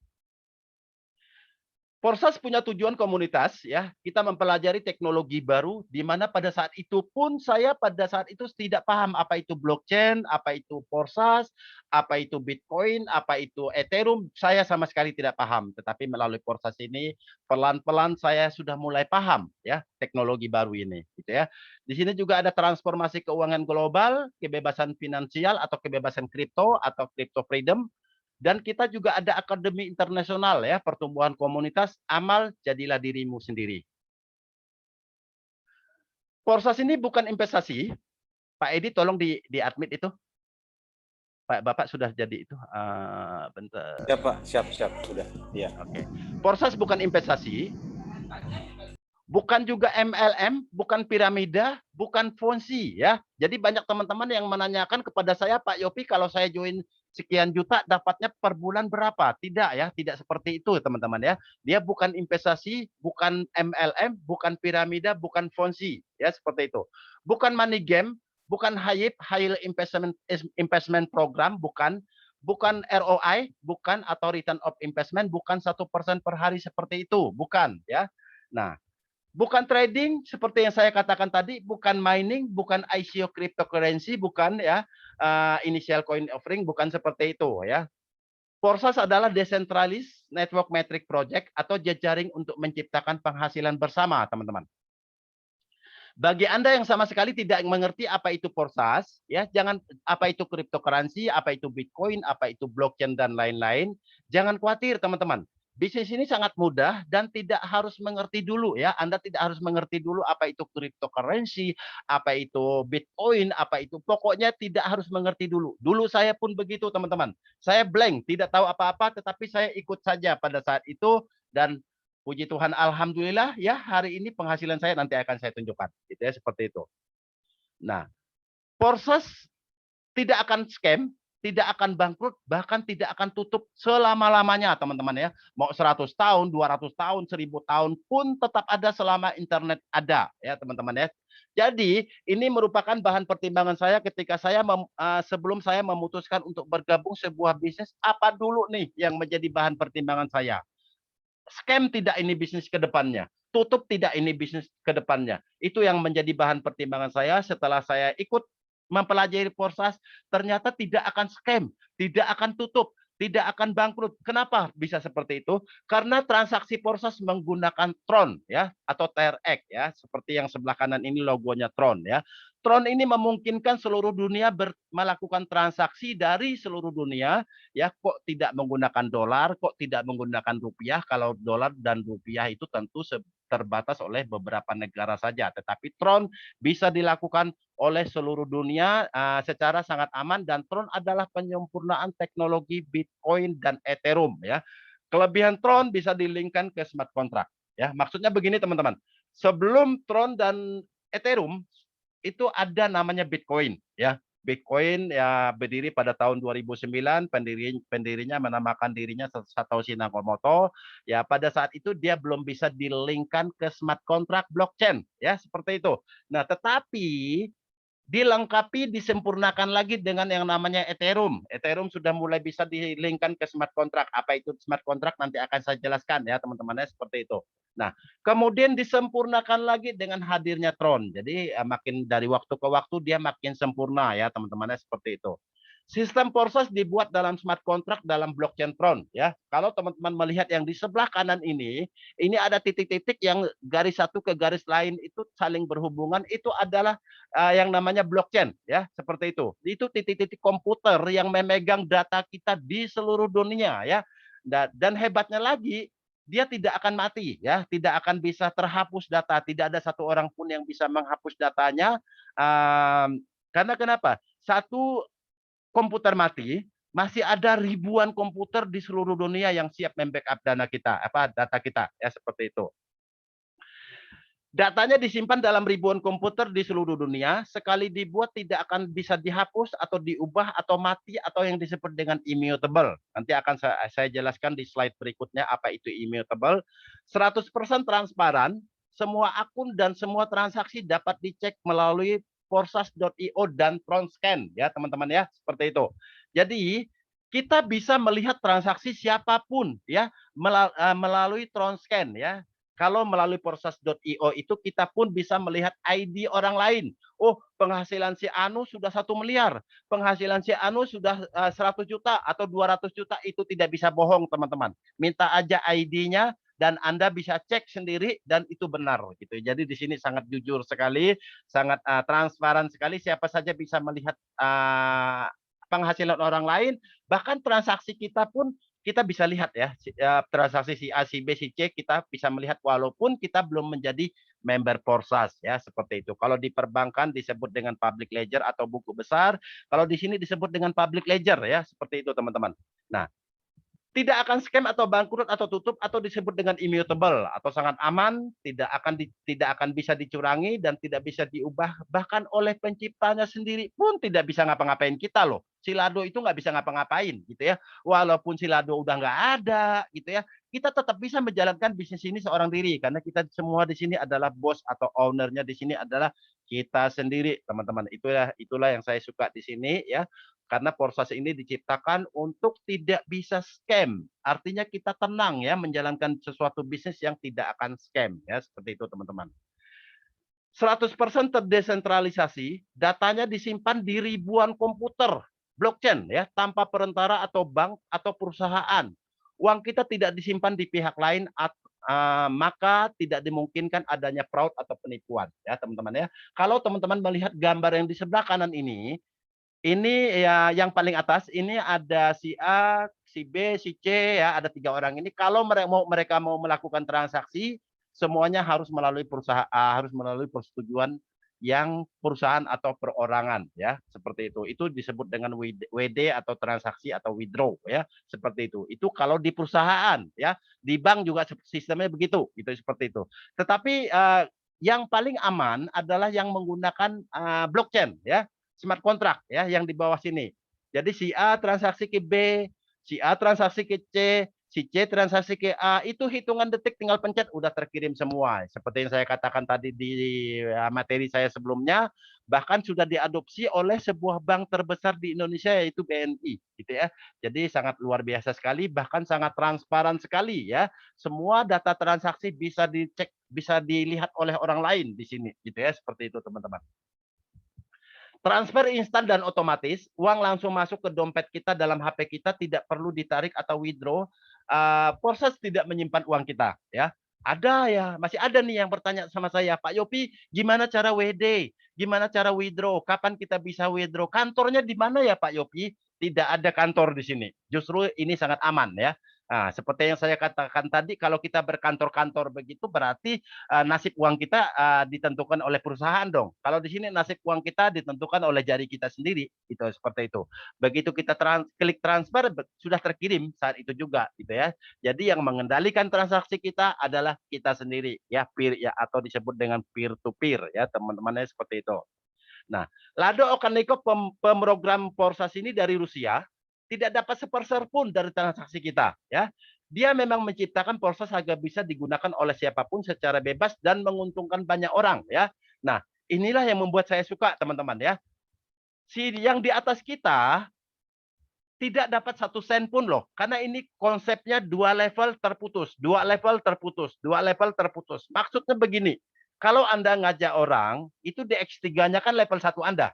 Forsas punya tujuan komunitas ya, kita mempelajari teknologi baru di mana pada saat itu pun saya pada saat itu tidak paham apa itu blockchain, apa itu Forsas, apa itu Bitcoin, apa itu Ethereum, saya sama sekali tidak paham. Tetapi melalui Forsas ini pelan-pelan saya sudah mulai paham ya teknologi baru ini gitu ya. Di sini juga ada transformasi keuangan global, kebebasan finansial atau kebebasan kripto atau crypto freedom. Dan kita juga ada akademi internasional ya, pertumbuhan komunitas, amal jadilah dirimu sendiri. Forsas ini bukan investasi. Pak Edi tolong di admit itu. Pak Bapak sudah jadi itu. Bentar. Ya Pak, siap sudah. Ya. Oke. Forsas bukan investasi, bukan juga MLM, bukan piramida, bukan fonsi ya. Jadi banyak teman-teman yang menanyakan kepada saya, Pak Yopi, kalau saya join sekian juta dapatnya per bulan berapa? Tidak ya, tidak seperti itu teman-teman ya. Dia bukan investasi, bukan MLM, bukan piramida, bukan fonsi ya, seperti itu. Bukan money game, bukan high investment program, bukan ROI, bukan atau return of investment, bukan 1% per hari seperti itu, bukan ya. Nah, bukan trading seperti yang saya katakan tadi, bukan mining, bukan ICO cryptocurrency, bukan ya initial coin offering, bukan seperti itu ya. Forsas adalah decentralized network metric project atau jejaring untuk menciptakan penghasilan bersama, teman-teman. Bagi Anda yang sama sekali tidak mengerti apa itu Forsas, ya, jangan apa itu cryptocurrency, apa itu Bitcoin, apa itu blockchain dan lain-lain, jangan khawatir, teman-teman. Bisnis ini sangat mudah dan tidak harus mengerti dulu ya. Anda tidak harus mengerti dulu apa itu cryptocurrency, apa itu Bitcoin, apa itu. Pokoknya tidak harus mengerti dulu. Dulu saya pun begitu, teman-teman. Saya blank, tidak tahu apa-apa, tetapi saya ikut saja pada saat itu dan puji Tuhan, alhamdulillah ya hari ini penghasilan saya nanti akan saya tunjukkan. Gitu ya, seperti itu. Nah, Forsas tidak akan scam, tidak akan bangkrut, bahkan tidak akan tutup selama-lamanya, teman-teman ya. Mau 100 tahun, 200 tahun, 1000 tahun pun tetap ada selama internet ada ya, teman-teman ya. Jadi, ini merupakan bahan pertimbangan saya ketika saya sebelum saya memutuskan untuk bergabung sebuah bisnis, apa dulu nih yang menjadi bahan pertimbangan saya. Scam tidak ini bisnis ke depannya, tutup tidak ini bisnis ke depannya. Itu yang menjadi bahan pertimbangan saya setelah saya ikut mempelajari Forsas, ternyata tidak akan scam, tidak akan tutup, tidak akan bangkrut. Kenapa bisa seperti itu? Karena transaksi Forsas menggunakan Tron ya atau TRX ya, seperti yang sebelah kanan ini logonya Tron ya. Tron ini memungkinkan seluruh dunia melakukan transaksi dari seluruh dunia ya, kok tidak menggunakan dolar, kok tidak menggunakan rupiah. Kalau dolar dan rupiah itu tentu terbatas oleh beberapa negara saja, tetapi Tron bisa dilakukan oleh seluruh dunia secara sangat aman, dan Tron adalah penyempurnaan teknologi Bitcoin dan Ethereum ya. Kelebihan Tron bisa dilingkan ke smart contract ya. Maksudnya begini teman-teman, sebelum Tron dan Ethereum itu ada namanya Bitcoin ya. Bitcoin ya berdiri pada tahun 2009, pendirinya menamakan dirinya Satoshi Nakamoto. Ya pada saat itu dia belum bisa dilingkan ke smart contract blockchain ya, seperti itu. Nah, tetapi dilengkapi, disempurnakan lagi dengan yang namanya Ethereum. Ethereum sudah mulai bisa dilingkan ke smart contract. Apa itu smart contract nanti akan saya jelaskan ya teman-teman, seperti itu. Nah, kemudian disempurnakan lagi dengan hadirnya Tron. Jadi makin dari waktu ke waktu dia makin sempurna ya teman-teman, seperti itu. Sistem Forsas dibuat dalam smart contract dalam blockchain Tron ya. Kalau teman-teman melihat yang di sebelah kanan ini ada titik-titik yang garis satu ke garis lain itu saling berhubungan, itu adalah yang namanya blockchain ya, seperti itu. Itu titik-titik komputer yang memegang data kita di seluruh dunia ya. Dan hebatnya lagi, dia tidak akan mati ya, tidak akan bisa terhapus data, tidak ada satu orang pun yang bisa menghapus datanya. Karena kenapa? Satu komputer mati, masih ada ribuan komputer di seluruh dunia yang siap membackup data kita ya, seperti itu. Datanya disimpan dalam ribuan komputer di seluruh dunia, sekali dibuat tidak akan bisa dihapus atau diubah atau mati atau yang disebut dengan immutable. Nanti akan saya jelaskan di slide berikutnya apa itu immutable. 100% transparan, semua akun dan semua transaksi dapat dicek melalui Forsas.io dan TronScan ya teman-teman ya, seperti itu. Jadi kita bisa melihat transaksi siapapun ya melalui Tronscan ya. Kalau melalui Forsas.io itu kita pun bisa melihat ID orang lain. Oh, penghasilan si Anu sudah 1 miliar, penghasilan si Anu sudah 100 juta atau 200 juta, itu tidak bisa bohong teman-teman. Minta aja ID-nya dan Anda bisa cek sendiri dan itu benar gitu. Jadi di sini sangat jujur sekali, sangat transparan sekali, siapa saja bisa melihat penghasilan orang lain, bahkan transaksi kita pun kita bisa lihat ya, transaksi si A, si B, si C kita bisa melihat walaupun kita belum menjadi member Forsas ya, seperti itu. Kalau di perbankan disebut dengan public ledger atau buku besar, kalau di sini disebut dengan public ledger ya, seperti itu teman-teman. Nah, tidak akan scam atau bangkrut atau tutup atau disebut dengan immutable atau sangat aman, tidak akan bisa dicurangi dan tidak bisa diubah, bahkan oleh penciptanya sendiri pun tidak bisa ngapa-ngapain kita loh. Silado itu nggak bisa ngapa-ngapain gitu ya. Walaupun Silado udah nggak ada gitu ya, kita tetap bisa menjalankan bisnis ini seorang diri karena kita semua di sini adalah bos atau ownernya di sini adalah kita sendiri, teman-teman. Itulah yang saya suka di sini ya. Karena Forsas ini diciptakan untuk tidak bisa scam. Artinya kita tenang ya menjalankan sesuatu bisnis yang tidak akan scam ya, seperti itu teman-teman. 100% terdesentralisasi, datanya disimpan di ribuan komputer blockchain ya, tanpa perantara atau bank atau perusahaan. Uang kita tidak disimpan di pihak lain maka tidak dimungkinkan adanya fraud atau penipuan ya teman-teman ya. Kalau teman-teman melihat gambar yang di sebelah kanan ini ya yang paling atas ini ada si A, si B, si C ya, ada 3 orang ini. Kalau mereka mau melakukan transaksi, semuanya harus melalui harus melalui persetujuan yang perusahaan atau perorangan ya, seperti itu. Itu disebut dengan WD atau transaksi atau withdraw ya, seperti itu. Itu kalau di perusahaan ya, di bank juga sistemnya begitu, gitu seperti itu. Tetapi yang paling aman adalah yang menggunakan blockchain ya, smart contract ya yang di bawah sini. Jadi si A transaksi ke B, si A transaksi ke C, si C transaksi ke A, itu hitungan detik tinggal pencet udah terkirim semua. Seperti yang saya katakan tadi di materi saya sebelumnya, bahkan sudah diadopsi oleh sebuah bank terbesar di Indonesia yaitu BNI gitu ya. Jadi sangat luar biasa sekali, bahkan sangat transparan sekali ya. Semua data transaksi bisa dicek, bisa dilihat oleh orang lain di sini gitu ya, seperti itu teman-teman. Transfer instan dan otomatis, uang langsung masuk ke dompet kita dalam HP kita, tidak perlu ditarik atau withdraw. Proses tidak menyimpan uang kita, ya. Ada ya, masih ada nih yang bertanya sama saya, Pak Yopi, gimana cara WD? Gimana cara withdraw? Kapan kita bisa withdraw? Kantornya di mana ya Pak Yopi? Tidak ada kantor di sini. Justru ini sangat aman ya. Nah, seperti yang saya katakan tadi, kalau kita berkantor-kantor begitu berarti nasib uang kita ditentukan oleh perusahaan dong. Kalau di sini nasib uang kita ditentukan oleh jari kita sendiri, itu seperti itu. Begitu kita klik transfer sudah terkirim saat itu juga, gitu ya. Jadi yang mengendalikan transaksi kita adalah kita sendiri, ya peer ya atau disebut dengan peer to peer ya teman-temannya seperti itu. Nah, Lado Okanikov pemrogram Forsas ini dari Rusia tidak dapat seperser pun dari transaksi kita ya. Dia memang menciptakan Forsas agar bisa digunakan oleh siapapun secara bebas dan menguntungkan banyak orang ya. Nah, inilah yang membuat saya suka teman-teman ya. Si yang di atas kita tidak dapat 1 sen pun loh, karena ini konsepnya 2 level terputus, 2 level terputus, 2 level terputus. Maksudnya begini, kalau Anda ngajak orang, itu di X3-nya kan level 1 Anda.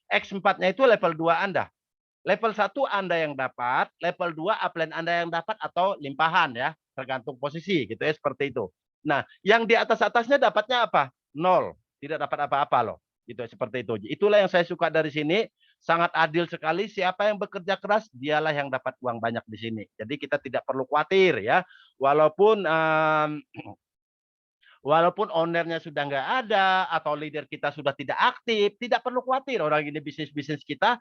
X4-nya itu level 2 Anda. Level 1 Anda yang dapat, level 2 upline Anda yang dapat atau limpahan ya, tergantung posisi gitu ya, seperti itu. Nah, yang di atas-atasnya dapatnya apa? 0, tidak dapat apa-apa loh. Gitu seperti itu. Itulah yang saya suka dari sini, sangat adil sekali. Siapa yang bekerja keras, dialah yang dapat uang banyak di sini. Jadi kita tidak perlu khawatir ya. Walaupun ownernya sudah nggak ada atau leader kita sudah tidak aktif, tidak perlu khawatir. Orang ini bisnis-bisnis kita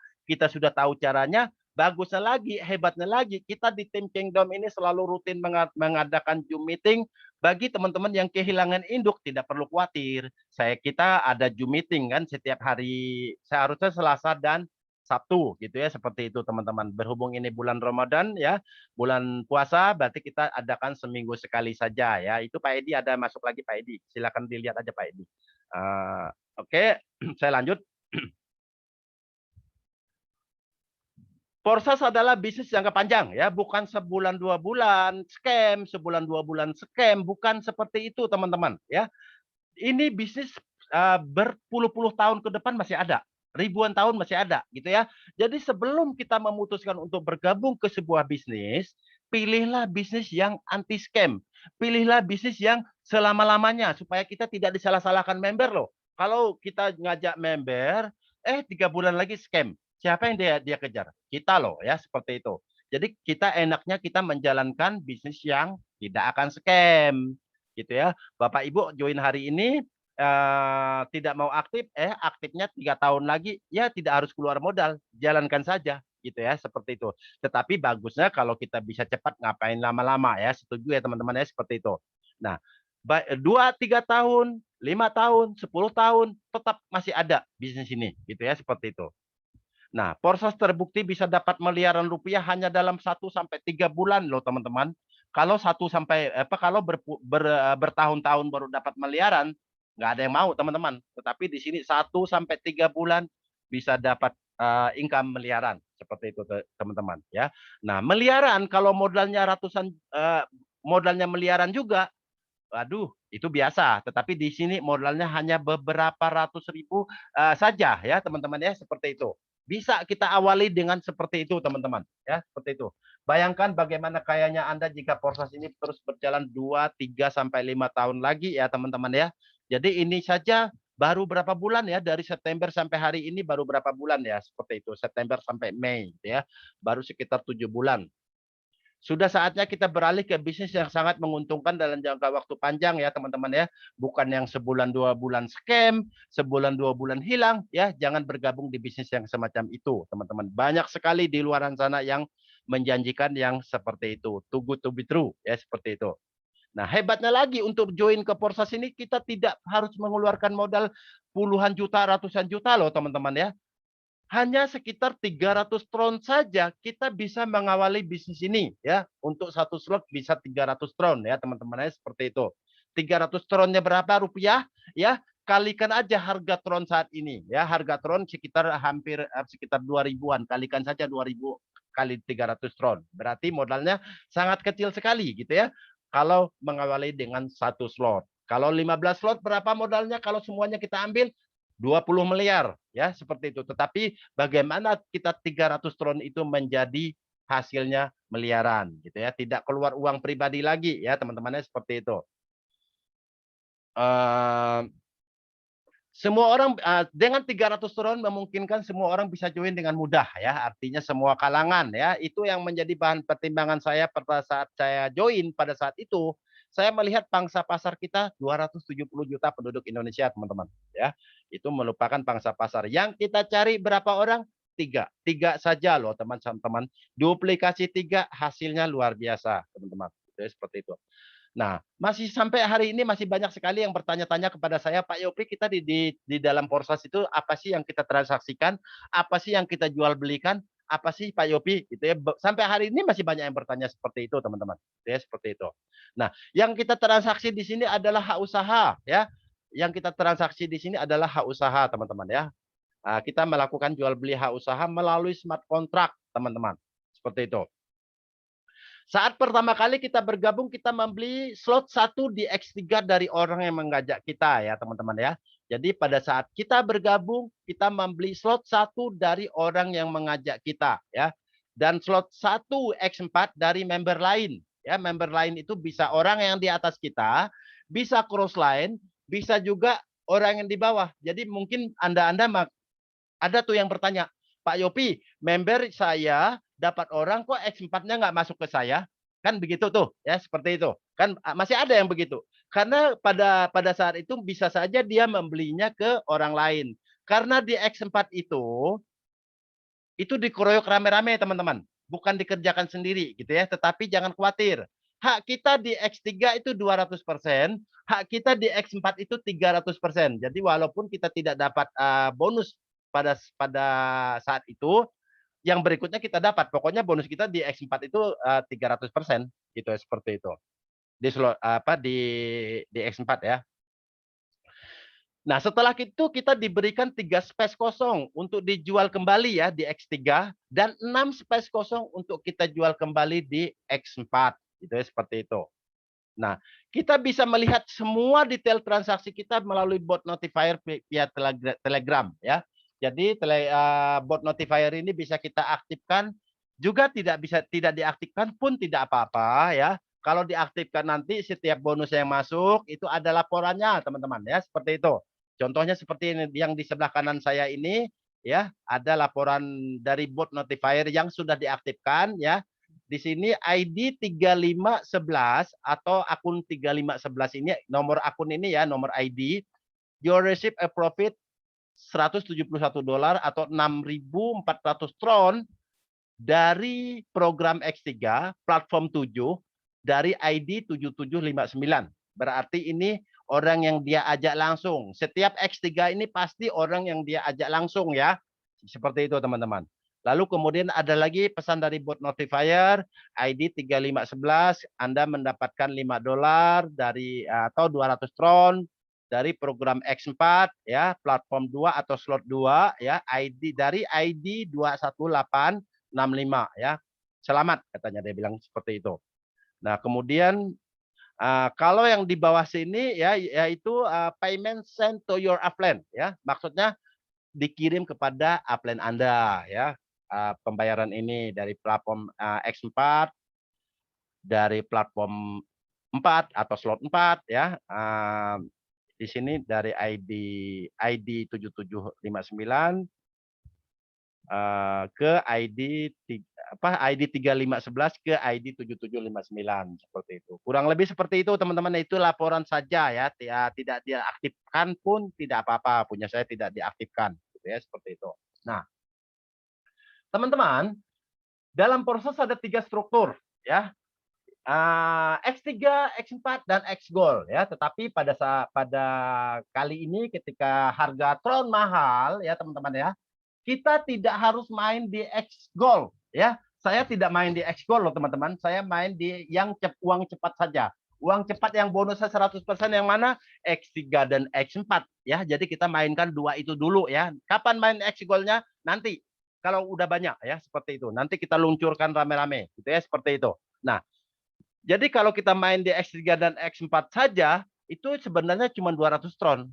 sudah tahu caranya. Bagusnya lagi, hebatnya lagi, kita di tim Kingdom ini selalu rutin mengadakan Zoom meeting. Bagi teman-teman yang kehilangan induk, tidak perlu khawatir. Kita ada Zoom meeting kan setiap hari, seharusnya Selasa dan Sabtu gitu ya, seperti itu teman-teman. Berhubung ini bulan Ramadan ya, bulan puasa, berarti kita adakan seminggu sekali saja ya. Itu Pak Edi ada masuk lagi Pak Edi. Silakan dilihat aja Pak Edi. Oke, saya lanjut. Porsas adalah bisnis jangka panjang ya, bukan sebulan 2 bulan scam, sebulan 2 bulan scam, bukan seperti itu teman-teman ya. Ini bisnis berpuluh-puluh tahun ke depan masih ada, ribuan tahun masih ada gitu ya. Jadi sebelum kita memutuskan untuk bergabung ke sebuah bisnis, pilihlah bisnis yang anti scam. Pilihlah bisnis yang selama-lamanya supaya kita tidak disalah-salahkan member loh. Kalau kita ngajak member, 3 bulan lagi scam. Siapa yang dia kejar? Kita loh ya, seperti itu. Jadi kita enaknya kita menjalankan bisnis yang tidak akan scam gitu ya. Bapak Ibu join hari ini tidak mau aktif, aktifnya 3 tahun lagi, ya tidak harus keluar modal, jalankan saja gitu ya, seperti itu. Tetapi bagusnya kalau kita bisa cepat, ngapain lama-lama ya, setuju ya teman-teman ya, seperti itu. Nah, 2-3 tahun, 5 tahun, 10 tahun, tetap masih ada bisnis ini gitu ya, seperti itu. Nah, Porsas terbukti bisa dapat miliaran rupiah hanya dalam 1-3 bulan loh teman-teman. Kalau bertahun-tahun baru dapat miliaran, nggak ada yang mau teman-teman. Tetapi di sini 1-3 bulan bisa dapat income miliaran seperti itu teman-teman ya. Nah, miliaran kalau modalnya miliaran juga, waduh, itu biasa. Tetapi di sini modalnya hanya beberapa ratus ribu saja ya teman-teman ya, seperti itu. Bisa kita awali dengan seperti itu teman-teman ya, seperti itu. Bayangkan bagaimana kayanya Anda jika Porsas ini terus berjalan 2, 3 sampai 5 tahun lagi ya teman-teman ya. Jadi ini saja baru berapa bulan ya, dari September sampai hari ini baru berapa bulan ya, seperti itu. September sampai Mei ya, baru sekitar 7 bulan. Sudah saatnya kita beralih ke bisnis yang sangat menguntungkan dalam jangka waktu panjang ya teman-teman ya. Bukan yang sebulan 2 bulan scam, sebulan 2 bulan hilang ya. Jangan bergabung di bisnis yang semacam itu teman-teman. Banyak sekali di luar sana yang menjanjikan yang seperti itu. Too good to be true ya, seperti itu. Nah, hebatnya lagi untuk join ke Porsas ini kita tidak harus mengeluarkan modal puluhan juta, ratusan juta loh teman-teman ya. Hanya sekitar 300 tron saja kita bisa mengawali bisnis ini ya. Untuk satu slot bisa 300 tron ya teman-teman ya, seperti itu. 300 tronnya berapa rupiah ya? Kalikan aja harga tron saat ini ya. Harga tron sekitar sekitar 2000-an. Kalikan saja 2000 kali 300 tron. Berarti modalnya sangat kecil sekali gitu ya. Kalau mengawali dengan satu slot. Kalau 15 slot berapa modalnya kalau semuanya kita ambil? 20 miliar ya, seperti itu. Tetapi bagaimana kita 300 tron itu menjadi hasilnya miliaran gitu ya, tidak keluar uang pribadi lagi ya teman-temannya, seperti itu. Semua orang dengan 300 tron memungkinkan semua orang bisa join dengan mudah ya, artinya semua kalangan ya. Itu yang menjadi bahan pertimbangan saya pada saat saya join pada saat itu. Saya melihat pangsa pasar kita 270 juta penduduk Indonesia teman-teman ya. Itu merupakan pangsa pasar yang kita cari berapa orang? Tiga saja loh teman-teman. Duplikasi 3 hasilnya luar biasa teman-teman. Seperti itu. Nah, masih sampai hari ini masih banyak sekali yang bertanya-tanya kepada saya, Pak Yopi, kita di dalam Porsas itu apa sih yang kita transaksikan, apa sih yang kita jual belikan, apa sih Pak Yopi, gitu ya. Sampai hari ini masih banyak yang bertanya seperti itu, teman-teman. Ya, seperti itu. Nah, yang kita transaksi di sini adalah hak usaha, ya. Yang kita transaksi di sini adalah hak usaha, teman-teman ya. Kita melakukan jual beli hak usaha melalui smart contract, teman-teman. Seperti itu. Saat pertama kali kita bergabung, kita membeli slot 1 di X3 dari orang yang mengajak kita ya teman-teman ya. Jadi pada saat kita bergabung, kita membeli slot 1 dari orang yang mengajak kita ya. Dan slot 1 X4 dari member lain. Ya, member lain itu bisa orang yang di atas kita, bisa cross line, bisa juga orang yang di bawah. Jadi mungkin Anda ada tuh yang bertanya, Pak Yopi, member saya dapat orang kok X4-nya nggak masuk ke saya, kan begitu tuh ya, seperti itu kan, masih ada yang begitu, karena pada saat itu bisa saja dia membelinya ke orang lain, karena di X4 itu dikeroyok rame-rame teman-teman, bukan dikerjakan sendiri gitu ya. Tetapi jangan khawatir, hak kita di X3 itu 200%, hak kita di X4 itu 300%. Jadi walaupun kita tidak dapat bonus pada saat itu, yang berikutnya kita dapat. Pokoknya bonus kita di X4 itu 300% gitu ya, seperti itu. Di X4 ya. Nah, setelah itu kita diberikan 3 space kosong untuk dijual kembali ya di X3 dan 6 space kosong untuk kita jual kembali di X4. Gitu ya, seperti itu. Nah, kita bisa melihat semua detail transaksi kita melalui bot notifier via Telegram ya. Jadi bot notifier ini bisa kita aktifkan, juga tidak diaktifkan pun tidak apa-apa ya. Kalau diaktifkan nanti setiap bonus yang masuk itu ada laporannya teman-teman ya, seperti itu. Contohnya seperti ini yang di sebelah kanan saya ini ya, ada laporan dari bot notifier yang sudah diaktifkan ya. Di sini ID 3511 atau akun 3511 ini, nomor akun ini ya, nomor ID, you receive a profit $171 atau 6.400 tron dari program X3 platform 7 dari ID 7759. Berarti ini orang yang dia ajak langsung. Setiap X3 ini pasti orang yang dia ajak langsung ya. Seperti itu teman-teman. Lalu kemudian ada lagi pesan dari bot notifier ID 3511, Anda mendapatkan $5 dari atau 200 tron dari program X4 ya, platform 2 atau slot 2 ya, ID dari ID 21865 ya. Selamat katanya, dia bilang seperti itu. Nah, kemudian kalau yang di bawah sini ya, yaitu payment sent to your upline ya. Maksudnya dikirim kepada upline Anda ya. Pembayaran ini dari platform X4, dari platform 4 atau slot 4 ya. Di sini dari ID 7759 ke ID ID 3511 ke ID 7759 seperti itu. Kurang lebih seperti itu teman-teman. Itu laporan saja ya, tidak diaktifkan pun tidak apa-apa. Punya saya tidak diaktifkan gitu ya, seperti itu. Nah, teman-teman, dalam proses ada 3 struktur ya. X3, X4 dan X-Gold ya. Tetapi pada kali ini ketika harga Tron mahal ya teman-teman ya, kita tidak harus main di X-Gold ya. Saya tidak main di X-Gold loh teman-teman. Saya main di yang uang cepat saja. Uang cepat yang bonusnya 100% yang mana? X3 dan X4 ya. Jadi kita mainkan dua itu dulu ya. Kapan main X-Gold-nya? Nanti. Kalau udah banyak ya, seperti itu. Nanti kita luncurkan rame-rame gitu ya, seperti itu. Nah, jadi kalau kita main di X3 dan X4 saja, itu sebenarnya cuma 200 tron.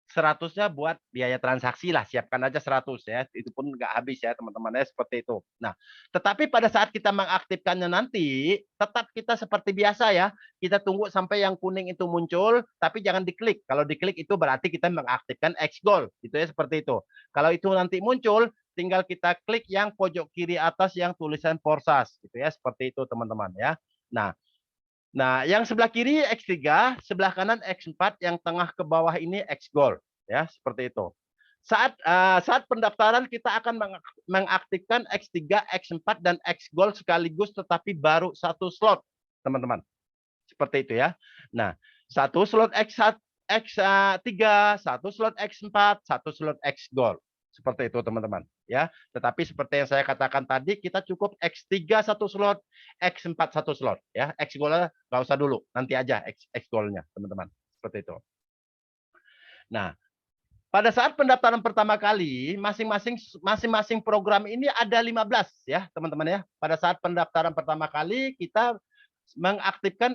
100-nya buat biaya transaksi lah, siapkan aja 100 ya, itu pun nggak habis ya teman-teman ya, seperti itu. Nah, tetapi pada saat kita mengaktifkannya nanti, tetap kita seperti biasa ya, kita tunggu sampai yang kuning itu muncul, tapi jangan diklik. Kalau diklik itu berarti kita mengaktifkan X-Gold, gitu ya, seperti itu. Kalau itu nanti muncul, tinggal kita klik yang pojok kiri atas yang tulisan Forsas, gitu ya, seperti itu teman-teman ya. Nah, yang sebelah kiri X3, sebelah kanan X4, yang tengah ke bawah ini X-Gold ya, seperti itu. Saat pendaftaran kita akan mengaktifkan X3, X4 dan X-Gold sekaligus, tetapi baru satu slot, teman-teman. Seperti itu ya. Nah, satu slot X3, satu slot X4, satu slot X-Gold. Seperti itu teman-teman ya. Tetapi seperti yang saya katakan tadi, kita cukup X3 satu slot, X4 satu slot ya. X-Gold nggak usah dulu, nanti aja X-Gold-nya teman-teman. Seperti itu. Nah, pada saat pendaftaran pertama kali, masing-masing program ini ada 15 ya teman-teman ya. Pada saat pendaftaran pertama kali kita mengaktifkan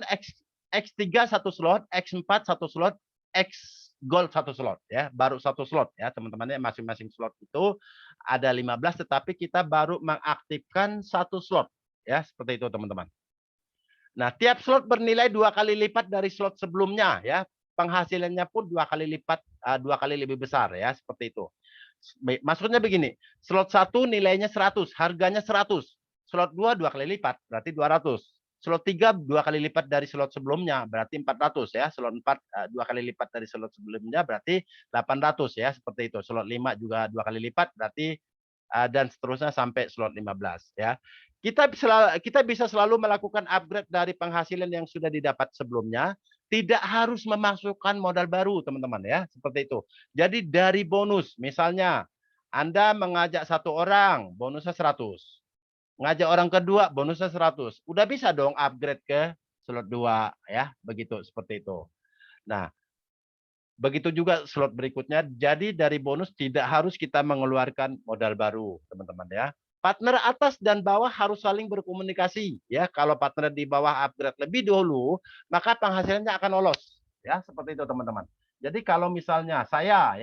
X3 satu slot, X4 satu slot, X-Gold satu slot ya, baru satu slot ya teman-teman ya. Masing-masing slot itu ada 15, tetapi kita baru mengaktifkan satu slot ya, seperti itu teman-teman. Nah, tiap slot bernilai 2 kali lipat dari slot sebelumnya ya. Penghasilannya pun 2 kali lipat, 2 kali lebih besar ya, seperti itu. Maksudnya begini, slot 1 nilainya 100, harganya 100. Slot 2 2 kali lipat, berarti 200. Slot 3 2 kali lipat dari slot sebelumnya, berarti 400 ya. Slot 4 2 kali lipat dari slot sebelumnya, berarti 800 ya, seperti itu. Slot 5 juga 2 kali lipat, berarti dan seterusnya sampai slot 15 ya. Kita bisa selalu melakukan upgrade dari penghasilan yang sudah didapat sebelumnya, tidak harus memasukkan modal baru teman-teman ya, seperti itu. Jadi dari bonus, misalnya Anda mengajak satu orang, bonusnya 100. Ngajak orang kedua, bonusnya 100. Udah bisa dong upgrade ke slot 2 ya, begitu, seperti itu. Nah, Begitu juga slot berikutnya. Jadi dari bonus tidak harus kita mengeluarkan modal baru, teman-teman ya. Partner atas dan bawah harus saling berkomunikasi ya. Kalau partner di bawah upgrade lebih dulu, maka penghasilannya akan lolos ya, seperti itu teman-teman. Jadi kalau misalnya saya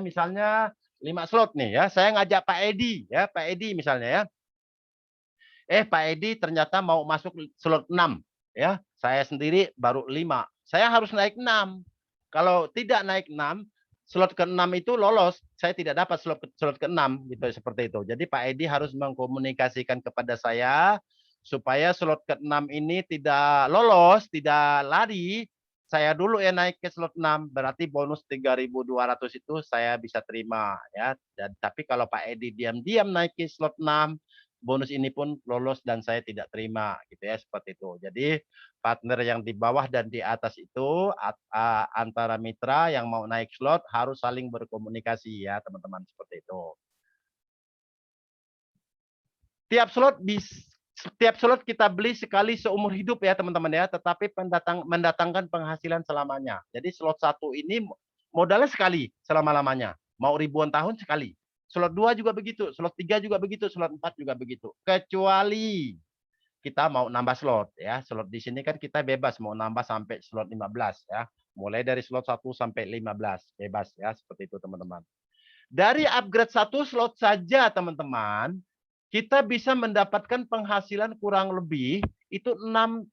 misalnya 5 slot nih ya, saya ngajak Pak Edi ya, Pak Edi misalnya ya. Pak Edi ternyata mau masuk slot 6 ya. Saya sendiri baru 5. Saya harus naik 6. Kalau tidak naik 6, slot ke-6 itu lolos, saya tidak dapat slot ke-6 gitu seperti itu. Jadi Pak Edi harus mengkomunikasikan kepada saya supaya slot ke-6 ini tidak lolos, tidak lari. Saya dulu ya naik ke slot 6, berarti bonus 3.200 itu saya bisa terima ya. Dan tapi kalau Pak Edi diam-diam naik ke slot 6, bonus ini pun lolos dan saya tidak terima gitu ya, seperti itu. Jadi partner yang di bawah dan di atas itu antara mitra yang mau naik slot harus saling berkomunikasi ya teman-teman, seperti itu. Tiap slot kita beli sekali seumur hidup ya teman-teman ya, tetapi mendatangkan penghasilan selamanya. Jadi slot 1 ini modalnya sekali selama-lamanya, mau ribuan tahun sekali. Slot 2 juga begitu, slot 3 juga begitu, slot 4 juga begitu. Kecuali kita mau nambah slot ya. Slot di sini kan kita bebas mau nambah sampai slot 15 ya. Mulai dari slot 1 sampai 15 bebas ya, seperti itu teman-teman. Dari upgrade 1 slot saja teman-teman, kita bisa mendapatkan penghasilan kurang lebih itu 6,8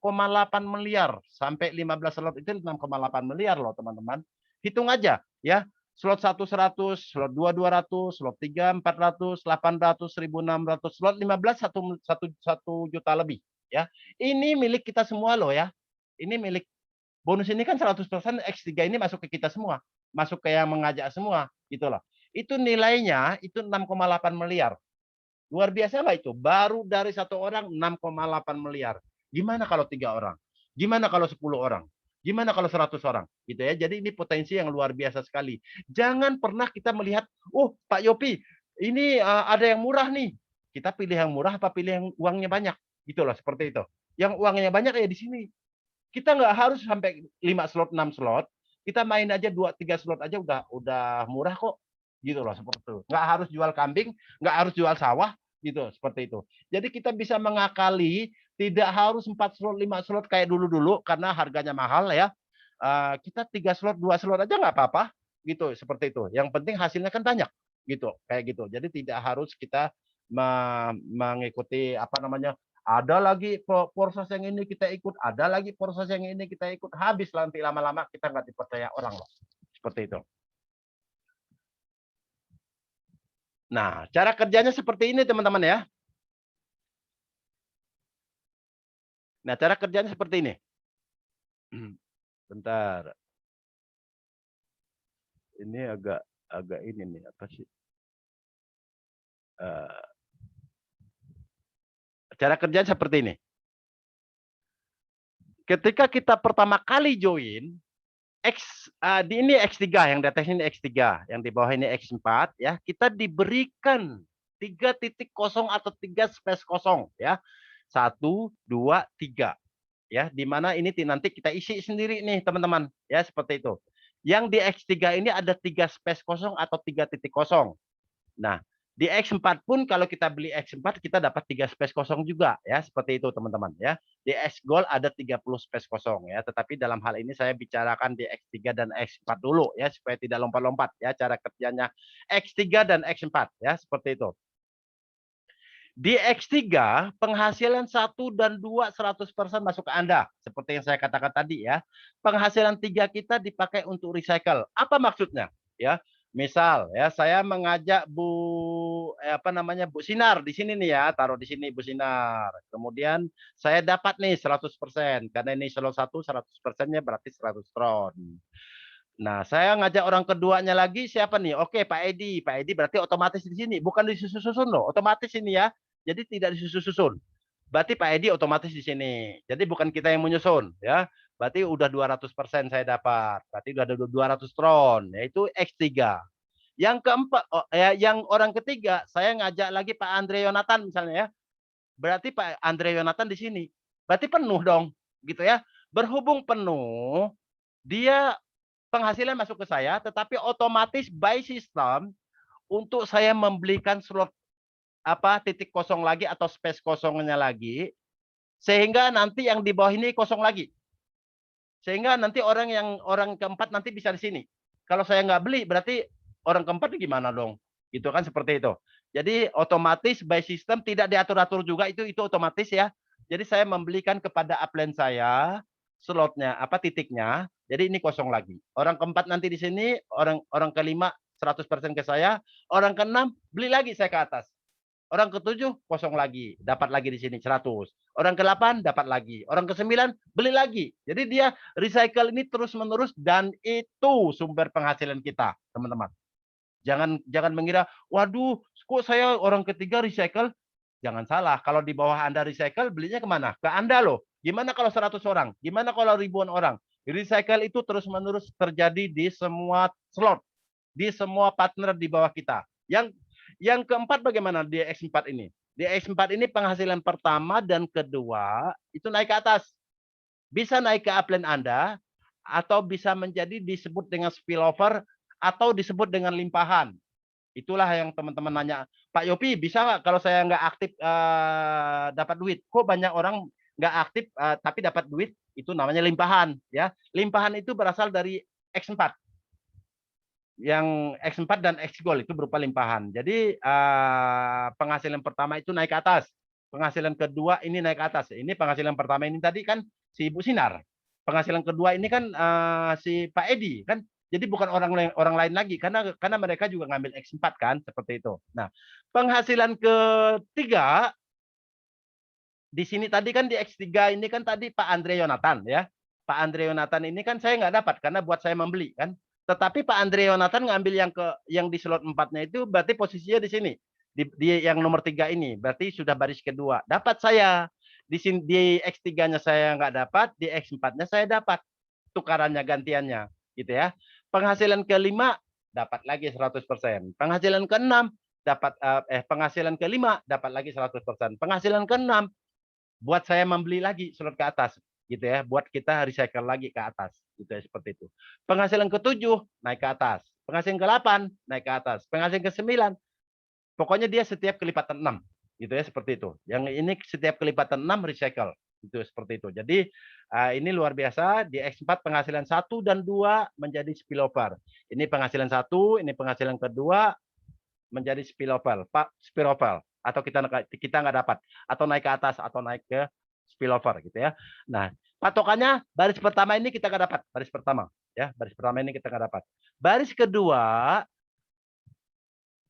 miliar sampai 15 slot itu 6,8 miliar loh teman-teman. Hitung aja ya. Slot 1 100, slot 2 200, slot 3 400, 800, 1.600, slot 15 1 juta lebih ya. Ini milik kita semua loh ya. Ini milik bonus ini kan 100% X3 ini masuk ke kita semua, masuk ke yang mengajak semua gitu loh. Itu nilainya itu 6,8 miliar. Luar biasa lah itu. Baru dari 1 orang 6,8 miliar. Gimana kalau 3 orang? Gimana kalau 10 orang? Gimana kalau 100 orang? Gitu ya. Jadi ini potensi yang luar biasa sekali. Jangan pernah kita melihat, oh Pak Yopi, ini ada yang murah nih. Kita pilih yang murah apa pilih yang uangnya banyak? Gitu loh, seperti itu. Yang uangnya banyak ya di sini. Kita nggak harus sampai 5 slot, 6 slot. Kita main aja 2-3 slot aja udah murah kok. Gitu loh, seperti itu. Nggak harus jual kambing, nggak harus jual sawah, gitu, seperti itu. Jadi kita bisa mengakali, tidak harus 4 slot, 5 slot kayak dulu-dulu karena harganya mahal ya. Kita 3 slot, 2 slot aja nggak apa-apa, gitu, seperti itu. Yang penting hasilnya kan banyak, gitu, kayak gitu. Jadi tidak harus kita mengikuti apa namanya, ada lagi proses yang ini kita ikut, ada lagi proses yang ini kita ikut, habis nanti lama-lama kita nggak dipercaya orang loh, seperti itu. Nah, cara kerjanya seperti ini teman-teman ya. Nah, cara kerjanya seperti ini. Bentar. Ini agak ini nih, apa sih? Cara kerjanya seperti ini. Ketika kita pertama kali join, di ini X3, yang di atas ini X3, yang di bawah ini X4 ya, kita diberikan 3.0 atau 3 space kosong ya. 1 2 3 ya, di mana ini nanti kita isi sendiri nih teman-teman ya, seperti itu. Yang di X3 ini ada 3 space kosong atau 3.0. Nah, di X4 pun kalau kita beli X4 kita dapat 3 space kosong juga ya, seperti itu teman-teman ya. Di X Gold ada 30 space kosong ya, tetapi dalam hal ini saya bicarakan di X3 dan X4 dulu ya, supaya tidak lompat-lompat ya cara kerjanya X3 dan X4 ya, seperti itu. Di X3 penghasilan 1 dan 2 100% masuk ke Anda, seperti yang saya katakan tadi ya. Penghasilan 3 kita dipakai untuk recycle. Apa maksudnya? Ya, misal ya saya mengajak Bu Sinar di sini nih ya, taruh di sini Bu Sinar. Kemudian saya dapat nih 100% karena ini slot 1 100%-nya berarti 100 tron. Nah, saya ngajak orang keduanya lagi siapa nih? Oke, Pak Edi. Pak Edi berarti otomatis di sini, bukan disusun-susun loh, otomatis ini ya. Jadi tidak disusun-susun. Berarti Pak Edi otomatis di sini. Jadi bukan kita yang menyusun ya. Berarti udah 200% saya dapat. Berarti udah ada 200 tron, yaitu X3. Yang keempat, yang orang ketiga, saya ngajak lagi Pak Andre Yonatan misalnya ya. Berarti Pak Andre Yonatan di sini. Berarti penuh dong, gitu ya. Berhubung penuh, dia penghasilan masuk ke saya, tetapi otomatis by system untuk saya membelikan slot titik kosong lagi atau space kosongnya lagi, sehingga nanti yang di bawah ini kosong lagi. Sehingga nanti orang keempat nanti bisa di sini. Kalau saya nggak beli, berarti orang keempat gimana dong? Gitu kan, seperti itu. Jadi otomatis by system, tidak diatur-atur juga, itu otomatis ya. Jadi saya membelikan kepada upline saya slotnya, titiknya. Jadi ini kosong lagi. Orang keempat nanti di sini, orang kelima 100% ke saya, orang keenam beli lagi saya ke atas. Orang ketujuh kosong lagi, dapat lagi di sini 100. Orang ke-8 dapat lagi. Orang ke-9 beli lagi. Jadi dia recycle ini terus-menerus, dan itu sumber penghasilan kita, teman-teman. Jangan mengira, waduh, kok saya orang ketiga recycle? Jangan salah, kalau di bawah Anda recycle, belinya kemana? Ke Anda loh. Gimana kalau 100 orang? Gimana kalau ribuan orang? Recycle itu terus-menerus terjadi di semua slot, di semua partner di bawah kita. Yang keempat bagaimana di X4 ini? Di X4 ini penghasilan pertama dan kedua itu naik ke atas. Bisa naik ke upline Anda, atau bisa menjadi disebut dengan spillover, atau disebut dengan limpahan. Itulah yang teman-teman nanya, Pak Yopi, bisa nggak kalau saya nggak aktif dapat duit? Kok banyak orang nggak aktif tapi dapat duit? Itu namanya limpahan. Ya, limpahan itu berasal dari X4. Yang X4 dan X Gold itu berupa limpahan. Jadi penghasilan pertama itu naik ke atas. Penghasilan kedua ini naik ke atas. Ini penghasilan pertama ini tadi kan si Ibu Sinar. Penghasilan kedua ini kan si Pak Edi kan. Jadi bukan orang lain lagi, karena mereka juga ngambil X4 kan, seperti itu. Nah, penghasilan ketiga di sini tadi kan di X3 ini kan tadi Pak Andre Yonatan ya. Pak Andre Yonatan ini kan saya nggak dapat karena buat saya membeli kan. Tetapi Pak Andre Yonatan ngambil yang di slot 4-nya itu, berarti posisinya di sini. Di yang nomor 3 ini, berarti sudah baris kedua. Dapat saya. Di sini di X3-nya saya nggak dapat, di X4-nya saya dapat. Tukarannya, gantiannya gitu ya. Penghasilan kelima dapat lagi 100%. Penghasilan keenam dapat penghasilan kelima dapat lagi 100%. Penghasilan keenam buat saya membeli lagi slot ke atas gitu ya, buat kita recycle lagi ke atas gitu ya, seperti itu. Penghasilan ke-7 naik ke atas, penghasilan ke-8 naik ke atas, penghasilan ke-9, pokoknya dia setiap kelipatan 6 gitu ya, seperti itu. Yang ini setiap kelipatan 6 recycle itu, seperti itu. Jadi ini luar biasa. Di X4 penghasilan 1 dan 2 menjadi spillover. Ini penghasilan 1, ini penghasilan kedua menjadi spillover, spillover, atau kita nggak dapat, atau naik ke atas atau naik ke spillover gitu ya. Nah, patokannya baris pertama ini kita nggak dapat, baris pertama ya, baris pertama ini kita nggak dapat. Baris kedua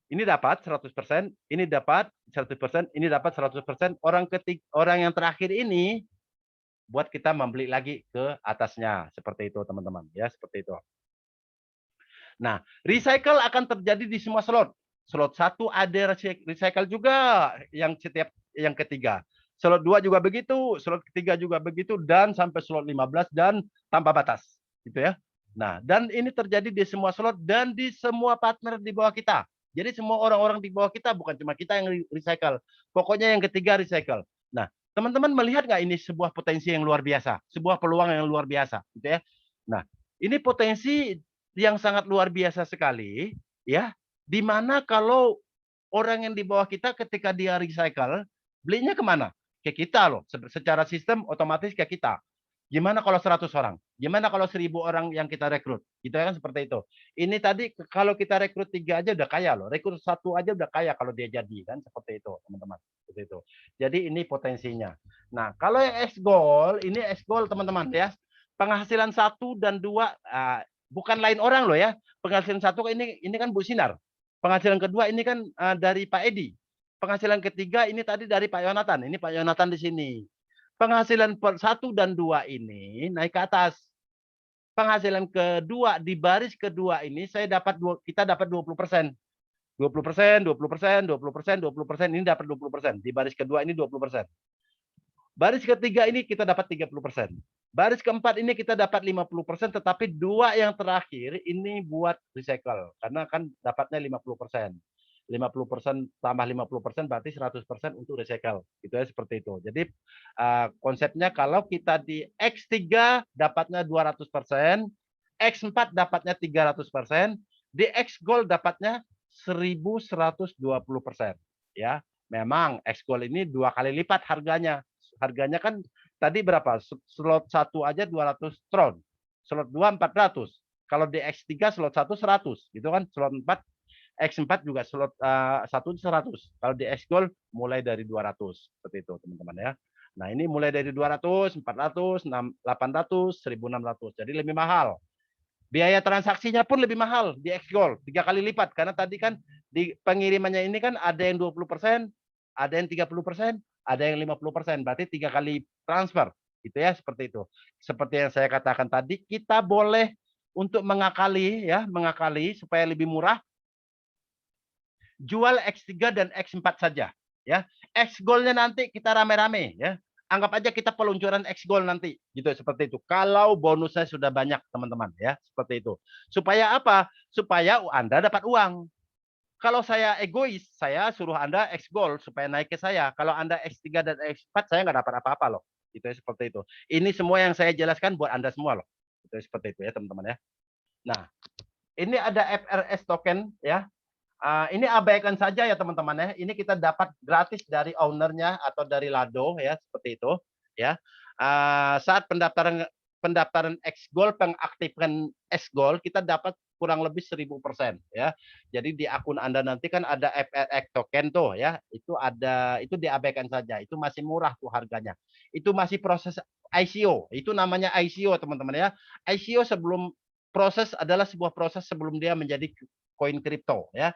ini dapat 100%, ini dapat 100%, ini dapat 100%. Orang yang terakhir ini buat kita membeli lagi ke atasnya, seperti itu teman-teman ya, seperti itu. Nah, recycle akan terjadi di semua slot. Slot 1 ada recycle juga, yang ketiga. Slot 2 juga begitu, slot ketiga juga begitu, dan sampai slot 15 dan tanpa batas, gitu ya. Nah, dan ini terjadi di semua slot dan di semua partner di bawah kita. Jadi semua orang-orang di bawah kita, bukan cuma kita yang recycle. Pokoknya yang ketiga recycle. Nah, teman-teman melihat nggak ini sebuah potensi yang luar biasa, sebuah peluang yang luar biasa, gitu ya. Nah, ini potensi yang sangat luar biasa sekali, ya. Di mana kalau orang yang di bawah kita ketika dia recycle, belinya kemana? Ke kita loh. Secara sistem otomatis ke kita. Gimana kalau 100 orang? Gimana kalau 1000 orang yang kita rekrut? Gitu kan, seperti itu. Ini tadi kalau kita rekrut 3 aja udah kaya loh. Rekrut 1 aja udah kaya kalau dia jadi kan, seperti itu, teman-teman. Seperti itu. Jadi ini potensinya. Nah, kalau yang X-Gold, ini X-Gold teman-teman ya. Penghasilan 1 dan 2 bukan lain orang loh ya. Penghasilan 1 ini kan Bu Sinar. Penghasilan kedua ini kan dari Pak Edi. Penghasilan ketiga ini tadi dari Pak Yonatan. Ini Pak Yonatan di sini. Penghasilan 1 dan 2 ini naik ke atas. Penghasilan kedua di baris kedua ini kita dapat 20%. 20%, 20%, 20%, 20%, ini dapat 20%. Di baris kedua ini 20%. Baris ketiga ini kita dapat 30%. Baris keempat ini kita dapat 50%, tetapi 2 yang terakhir ini buat recycle. Karena kan dapatnya 50%. 50% tambah 50% berarti 100% untuk recycle. Gitu ya, seperti itu. Jadi konsepnya kalau kita di X3 dapatnya 200%, X4 dapatnya 300%, di X Gold dapatnya 1120%. Ya, memang X Gold ini 2 kali lipat harganya. Harganya kan tadi berapa? Slot 1 aja 200 tron. Slot 2 400. Kalau di X3 slot 1 100 gitu kan. Slot 4 X4 juga slot 1 100. Kalau di X Gold mulai dari 200 seperti itu teman-teman ya. Nah, ini mulai dari 200, 400, 800, 1600. Jadi lebih mahal. Biaya transaksinya pun lebih mahal di X Gold, 3 kali lipat karena tadi kan di pengirimannya ini kan ada yang 20%, ada yang 30%, ada yang 50%. Berarti 3 kali transfer. Gitu ya, seperti itu. Seperti yang saya katakan tadi, kita boleh untuk mengakali supaya lebih murah, jual X3 dan X4 saja ya. X Gold-nya nanti kita rame-rame ya. Anggap aja kita peluncuran X Gold nanti gitu seperti itu. Kalau bonusnya sudah banyak teman-teman ya, seperti itu. Supaya apa? Supaya Anda dapat uang. Kalau saya egois, saya suruh Anda X Gold supaya naik ke saya. Kalau Anda X3 dan X4 saya nggak dapat apa-apa loh. Itu seperti itu. Ini semua yang saya jelaskan buat Anda semua loh. Itu seperti itu ya teman-teman ya. Nah, ini ada FRS token ya. Ini abaikan saja ya teman-teman ya. Ini kita dapat gratis dari ownernya atau dari Lado ya, seperti itu ya. Saat pendaftaran X Gold, pengaktifkan X Gold, kita dapat kurang lebih 1000% ya. Jadi di akun Anda nanti kan ada FRX token tuh ya. Itu diabaikan saja. Itu masih murah tuh harganya. Itu masih proses ICO. Itu namanya ICO teman-teman ya. ICO sebelum proses adalah sebuah proses sebelum dia menjadi koin kripto ya.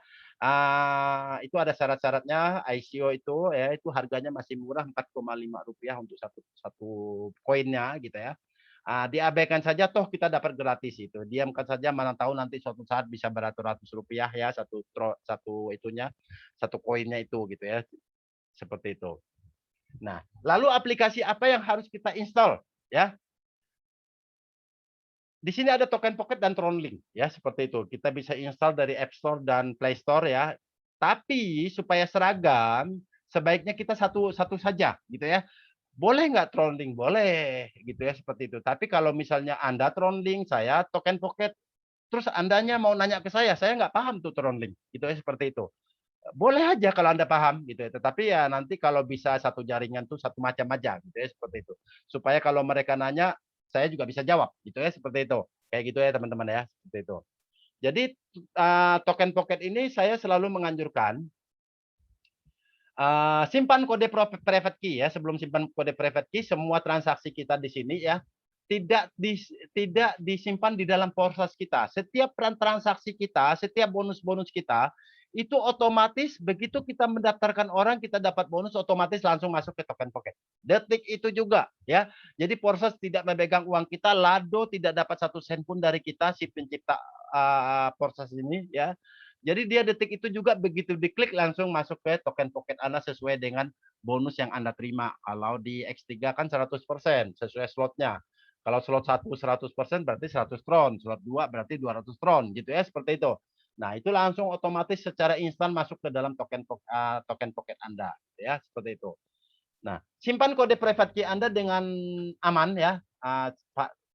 Itu ada syarat-syaratnya. ICO itu ya, itu harganya masih murah Rp4,5 untuk satu koinnya gitu ya. Diabaikan saja toh kita dapat gratis itu. Diamkan saja, mana tahu nanti suatu saat bisa beratus-ratus rupiah ya satu koinnya itu gitu ya. Seperti itu. Nah, lalu aplikasi apa yang harus kita install ya? Di sini ada Token Pocket dan Tronlink ya, seperti itu. Kita bisa install dari App Store dan Play Store ya. Tapi supaya seragam, sebaiknya kita satu saja gitu ya. Boleh nggak Tronlink? Boleh gitu ya, seperti itu. Tapi kalau misalnya Anda Tronlink, saya Token Pocket, terus Andanya mau nanya ke saya nggak paham tuh Tronlink, gitu ya, seperti itu. Boleh aja kalau Anda paham gitu ya. Tetapi ya nanti kalau bisa satu jaringan tuh satu macam aja gitu ya, seperti itu. Supaya kalau mereka nanya saya juga bisa jawab gitu ya, seperti itu. Kayak gitu ya teman-teman ya, seperti itu. Jadi Token Pocket ini saya selalu menganjurkan simpan kode private key ya. Sebelum simpan kode private key, semua transaksi kita di sini ya tidak disimpan di dalam proses kita. Setiap transaksi kita, setiap bonus-bonus kita itu otomatis begitu kita mendaftarkan orang, kita dapat bonus, otomatis langsung masuk ke Token Pocket. Detik itu juga ya. Jadi proses tidak memegang uang kita, Lado tidak dapat 1 sen pun dari kita si pencipta proses ini ya. Jadi dia detik itu juga begitu diklik langsung masuk ke Token Pocket Anda sesuai dengan bonus yang Anda terima. Kalau di X3 kan 100% sesuai slotnya. Kalau slot 1 100% berarti 100 tron, slot 2 berarti 200 tron gitu ya, seperti itu. Nah, itu langsung otomatis secara instan masuk ke dalam Token Pocket Anda ya, seperti itu. Nah, simpan kode private key Anda dengan aman ya.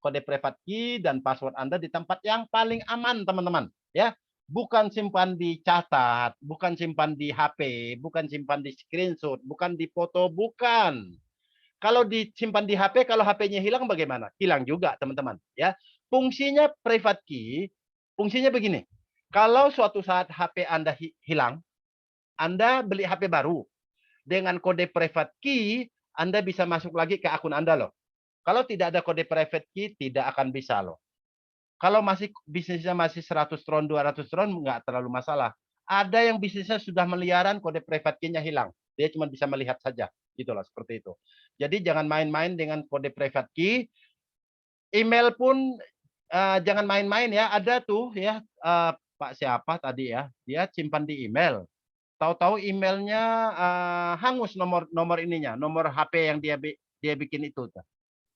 Kode private key dan password Anda di tempat yang paling aman, teman-teman ya. Bukan simpan di catat, bukan simpan di HP, bukan simpan di screenshot, bukan di foto, bukan. Kalau disimpan di HP, kalau HP-nya hilang bagaimana? Hilang juga, teman-teman. Ya, fungsinya private key, fungsinya begini. Kalau suatu saat HP Anda hilang, Anda beli HP baru. Dengan kode private key, Anda bisa masuk lagi ke akun Anda loh. Kalau tidak ada kode private key, tidak akan bisa loh. Kalau bisnisnya masih 100 tron, 200 tron, nggak terlalu masalah. Ada yang bisnisnya sudah miliaran, kode private key-nya hilang. Dia cuma bisa melihat saja. Gitulah, seperti itu. Jadi jangan main-main dengan kode private key. Email pun jangan main-main ya. Ada tuh ya, Pak siapa tadi ya, dia simpan di email. Tahu-tahu emailnya hangus nomor ininya, nomor HP yang dia bikin itu.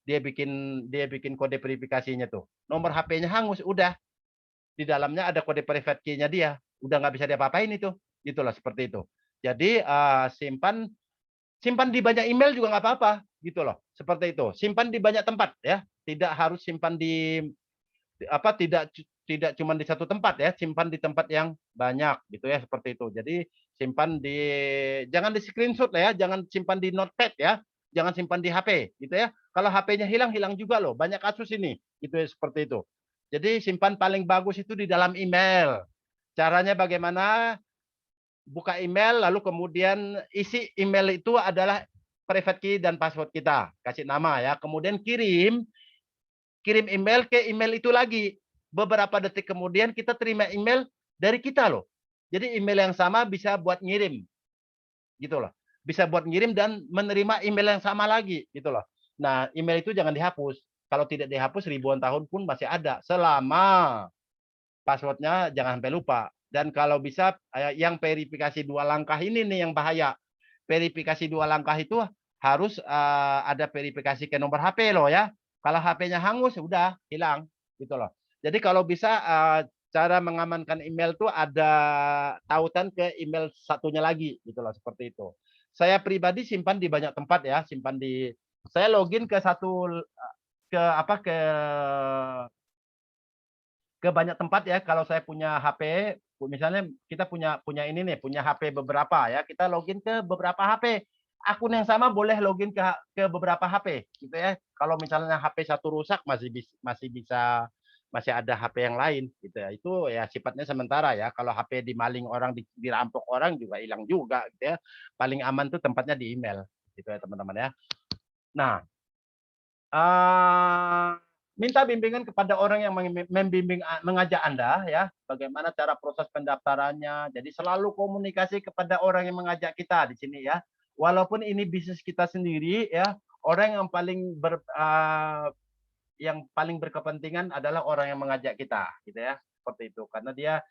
Dia bikin kode verifikasinya tuh. Nomor HP-nya hangus, udah. Di dalamnya ada kode private key-nya dia. Udah nggak bisa diapa-apain itu. Itulah, seperti itu. Jadi simpan di banyak email juga nggak apa-apa gitu loh, seperti itu. Simpan di banyak tempat ya, tidak harus simpan di tidak cuma di satu tempat ya, simpan di tempat yang banyak gitu ya, seperti itu. Jadi simpan di, jangan di screenshot lah ya, jangan simpan di notepad ya, jangan simpan di HP gitu ya. Kalau HP-nya hilang, hilang juga loh, banyak kasus ini gitu ya, seperti itu. Jadi simpan paling bagus itu di dalam email. Caranya bagaimana? Buka email, lalu kemudian isi email itu adalah private key dan password kita, kasih nama ya, kemudian kirim email ke email itu lagi. Beberapa detik kemudian kita terima email dari kita loh. Jadi email yang sama bisa buat ngirim, gitu loh. Bisa buat ngirim dan menerima email yang sama lagi, gitu loh. Nah, email itu jangan dihapus. Kalau tidak dihapus ribuan tahun pun masih ada, selama passwordnya jangan sampai lupa. Dan kalau bisa yang verifikasi 2 langkah ini nih yang bahaya. Verifikasi 2 langkah itu harus ada verifikasi ke nomor HP loh ya. Kalau HP-nya hangus udah hilang gitu loh. Jadi kalau bisa cara mengamankan email tuh ada tautan ke email satunya lagi gitu loh, seperti itu. Saya pribadi simpan di banyak tempat ya, simpan di, saya login ke ke banyak tempat ya. Kalau saya punya HP, misalnya kita punya ini nih, punya HP beberapa ya, kita login ke beberapa HP. Akun yang sama boleh login ke beberapa HP gitu ya. Kalau misalnya HP satu rusak masih ada HP yang lain gitu ya. Itu ya sifatnya sementara ya. Kalau HP dimaling orang, dirampok orang juga hilang juga gitu ya. Paling aman tuh tempatnya di email gitu ya teman-teman ya. Nah, minta bimbingan kepada orang yang membimbing, mengajak Anda ya, bagaimana cara proses pendaftarannya. Jadi selalu komunikasi kepada orang yang mengajak kita di sini ya. Walaupun ini bisnis kita sendiri ya, orang yang paling berkepentingan adalah orang yang mengajak kita gitu ya. Seperti itu. Karena dia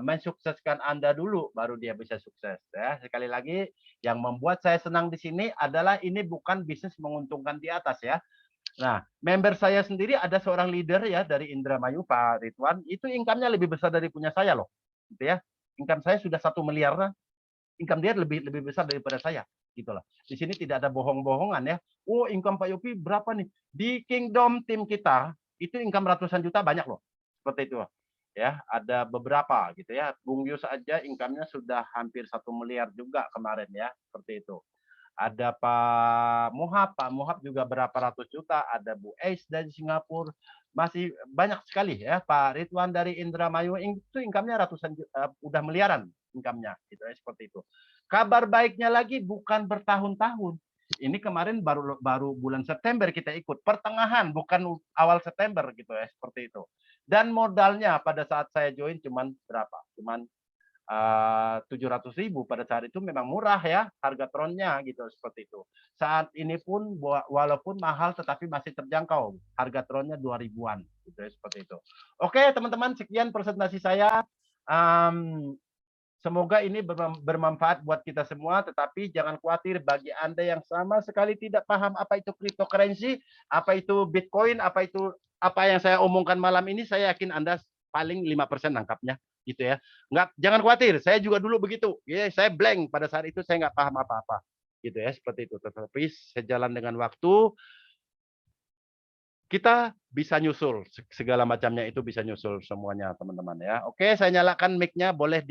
mensukseskan Anda dulu baru dia bisa sukses ya. Sekali lagi, yang membuat saya senang di sini adalah ini bukan bisnis menguntungkan di atas ya. Nah, member saya sendiri ada seorang leader ya dari Indramayu, Pak Ridwan, itu income-nya lebih besar dari punya saya loh, gitu ya. Income saya sudah 1 miliar, income dia lebih besar daripada saya, gitu loh. Di sini tidak ada bohong-bohongan ya. Oh, income Pak Yopi berapa nih? Di Kingdom tim kita itu income ratusan juta banyak loh, seperti itu. Ya, ada beberapa gitu ya. Bung Yus aja income-nya sudah hampir 1 miliar juga kemarin ya, seperti itu. Ada Pak Muhab juga berapa ratus juta, ada Bu Ais dari Singapura, masih banyak sekali ya. Pak Ridwan dari Indramayu itu income-nya ratusan juta, udah miliaran income-nya gitu ya, seperti itu. Kabar baiknya lagi bukan bertahun-tahun. Ini kemarin baru bulan September kita ikut, pertengahan bukan awal September gitu ya, seperti itu. Dan modalnya pada saat saya join cuman berapa? Cuman 700.000 pada saat itu memang murah ya harga tronnya gitu, seperti itu. Saat ini pun walaupun mahal tetapi masih terjangkau, harga tronnya 2 ribuan gitu ya, seperti itu. Oke teman-teman, sekian presentasi saya. Semoga ini bermanfaat buat kita semua, tetapi jangan khawatir bagi Anda yang sama sekali tidak paham apa itu cryptocurrency, apa itu Bitcoin, apa yang saya omongkan malam ini, saya yakin Anda paling 5% nangkapnya gitu ya. Jangan khawatir, saya juga dulu begitu. Ya, saya blank pada saat itu, saya nggak paham apa-apa gitu ya, seperti itu. Tetapi sejalan dengan waktu kita bisa nyusul segala macamnya, itu bisa nyusul semuanya teman-teman ya. Oke, saya nyalakan mic-nya, boleh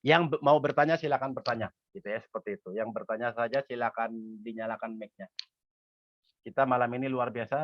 yang mau bertanya silakan bertanya gitu ya, seperti itu. Yang bertanya saja silakan dinyalakan mic-nya. Kita malam ini luar biasa.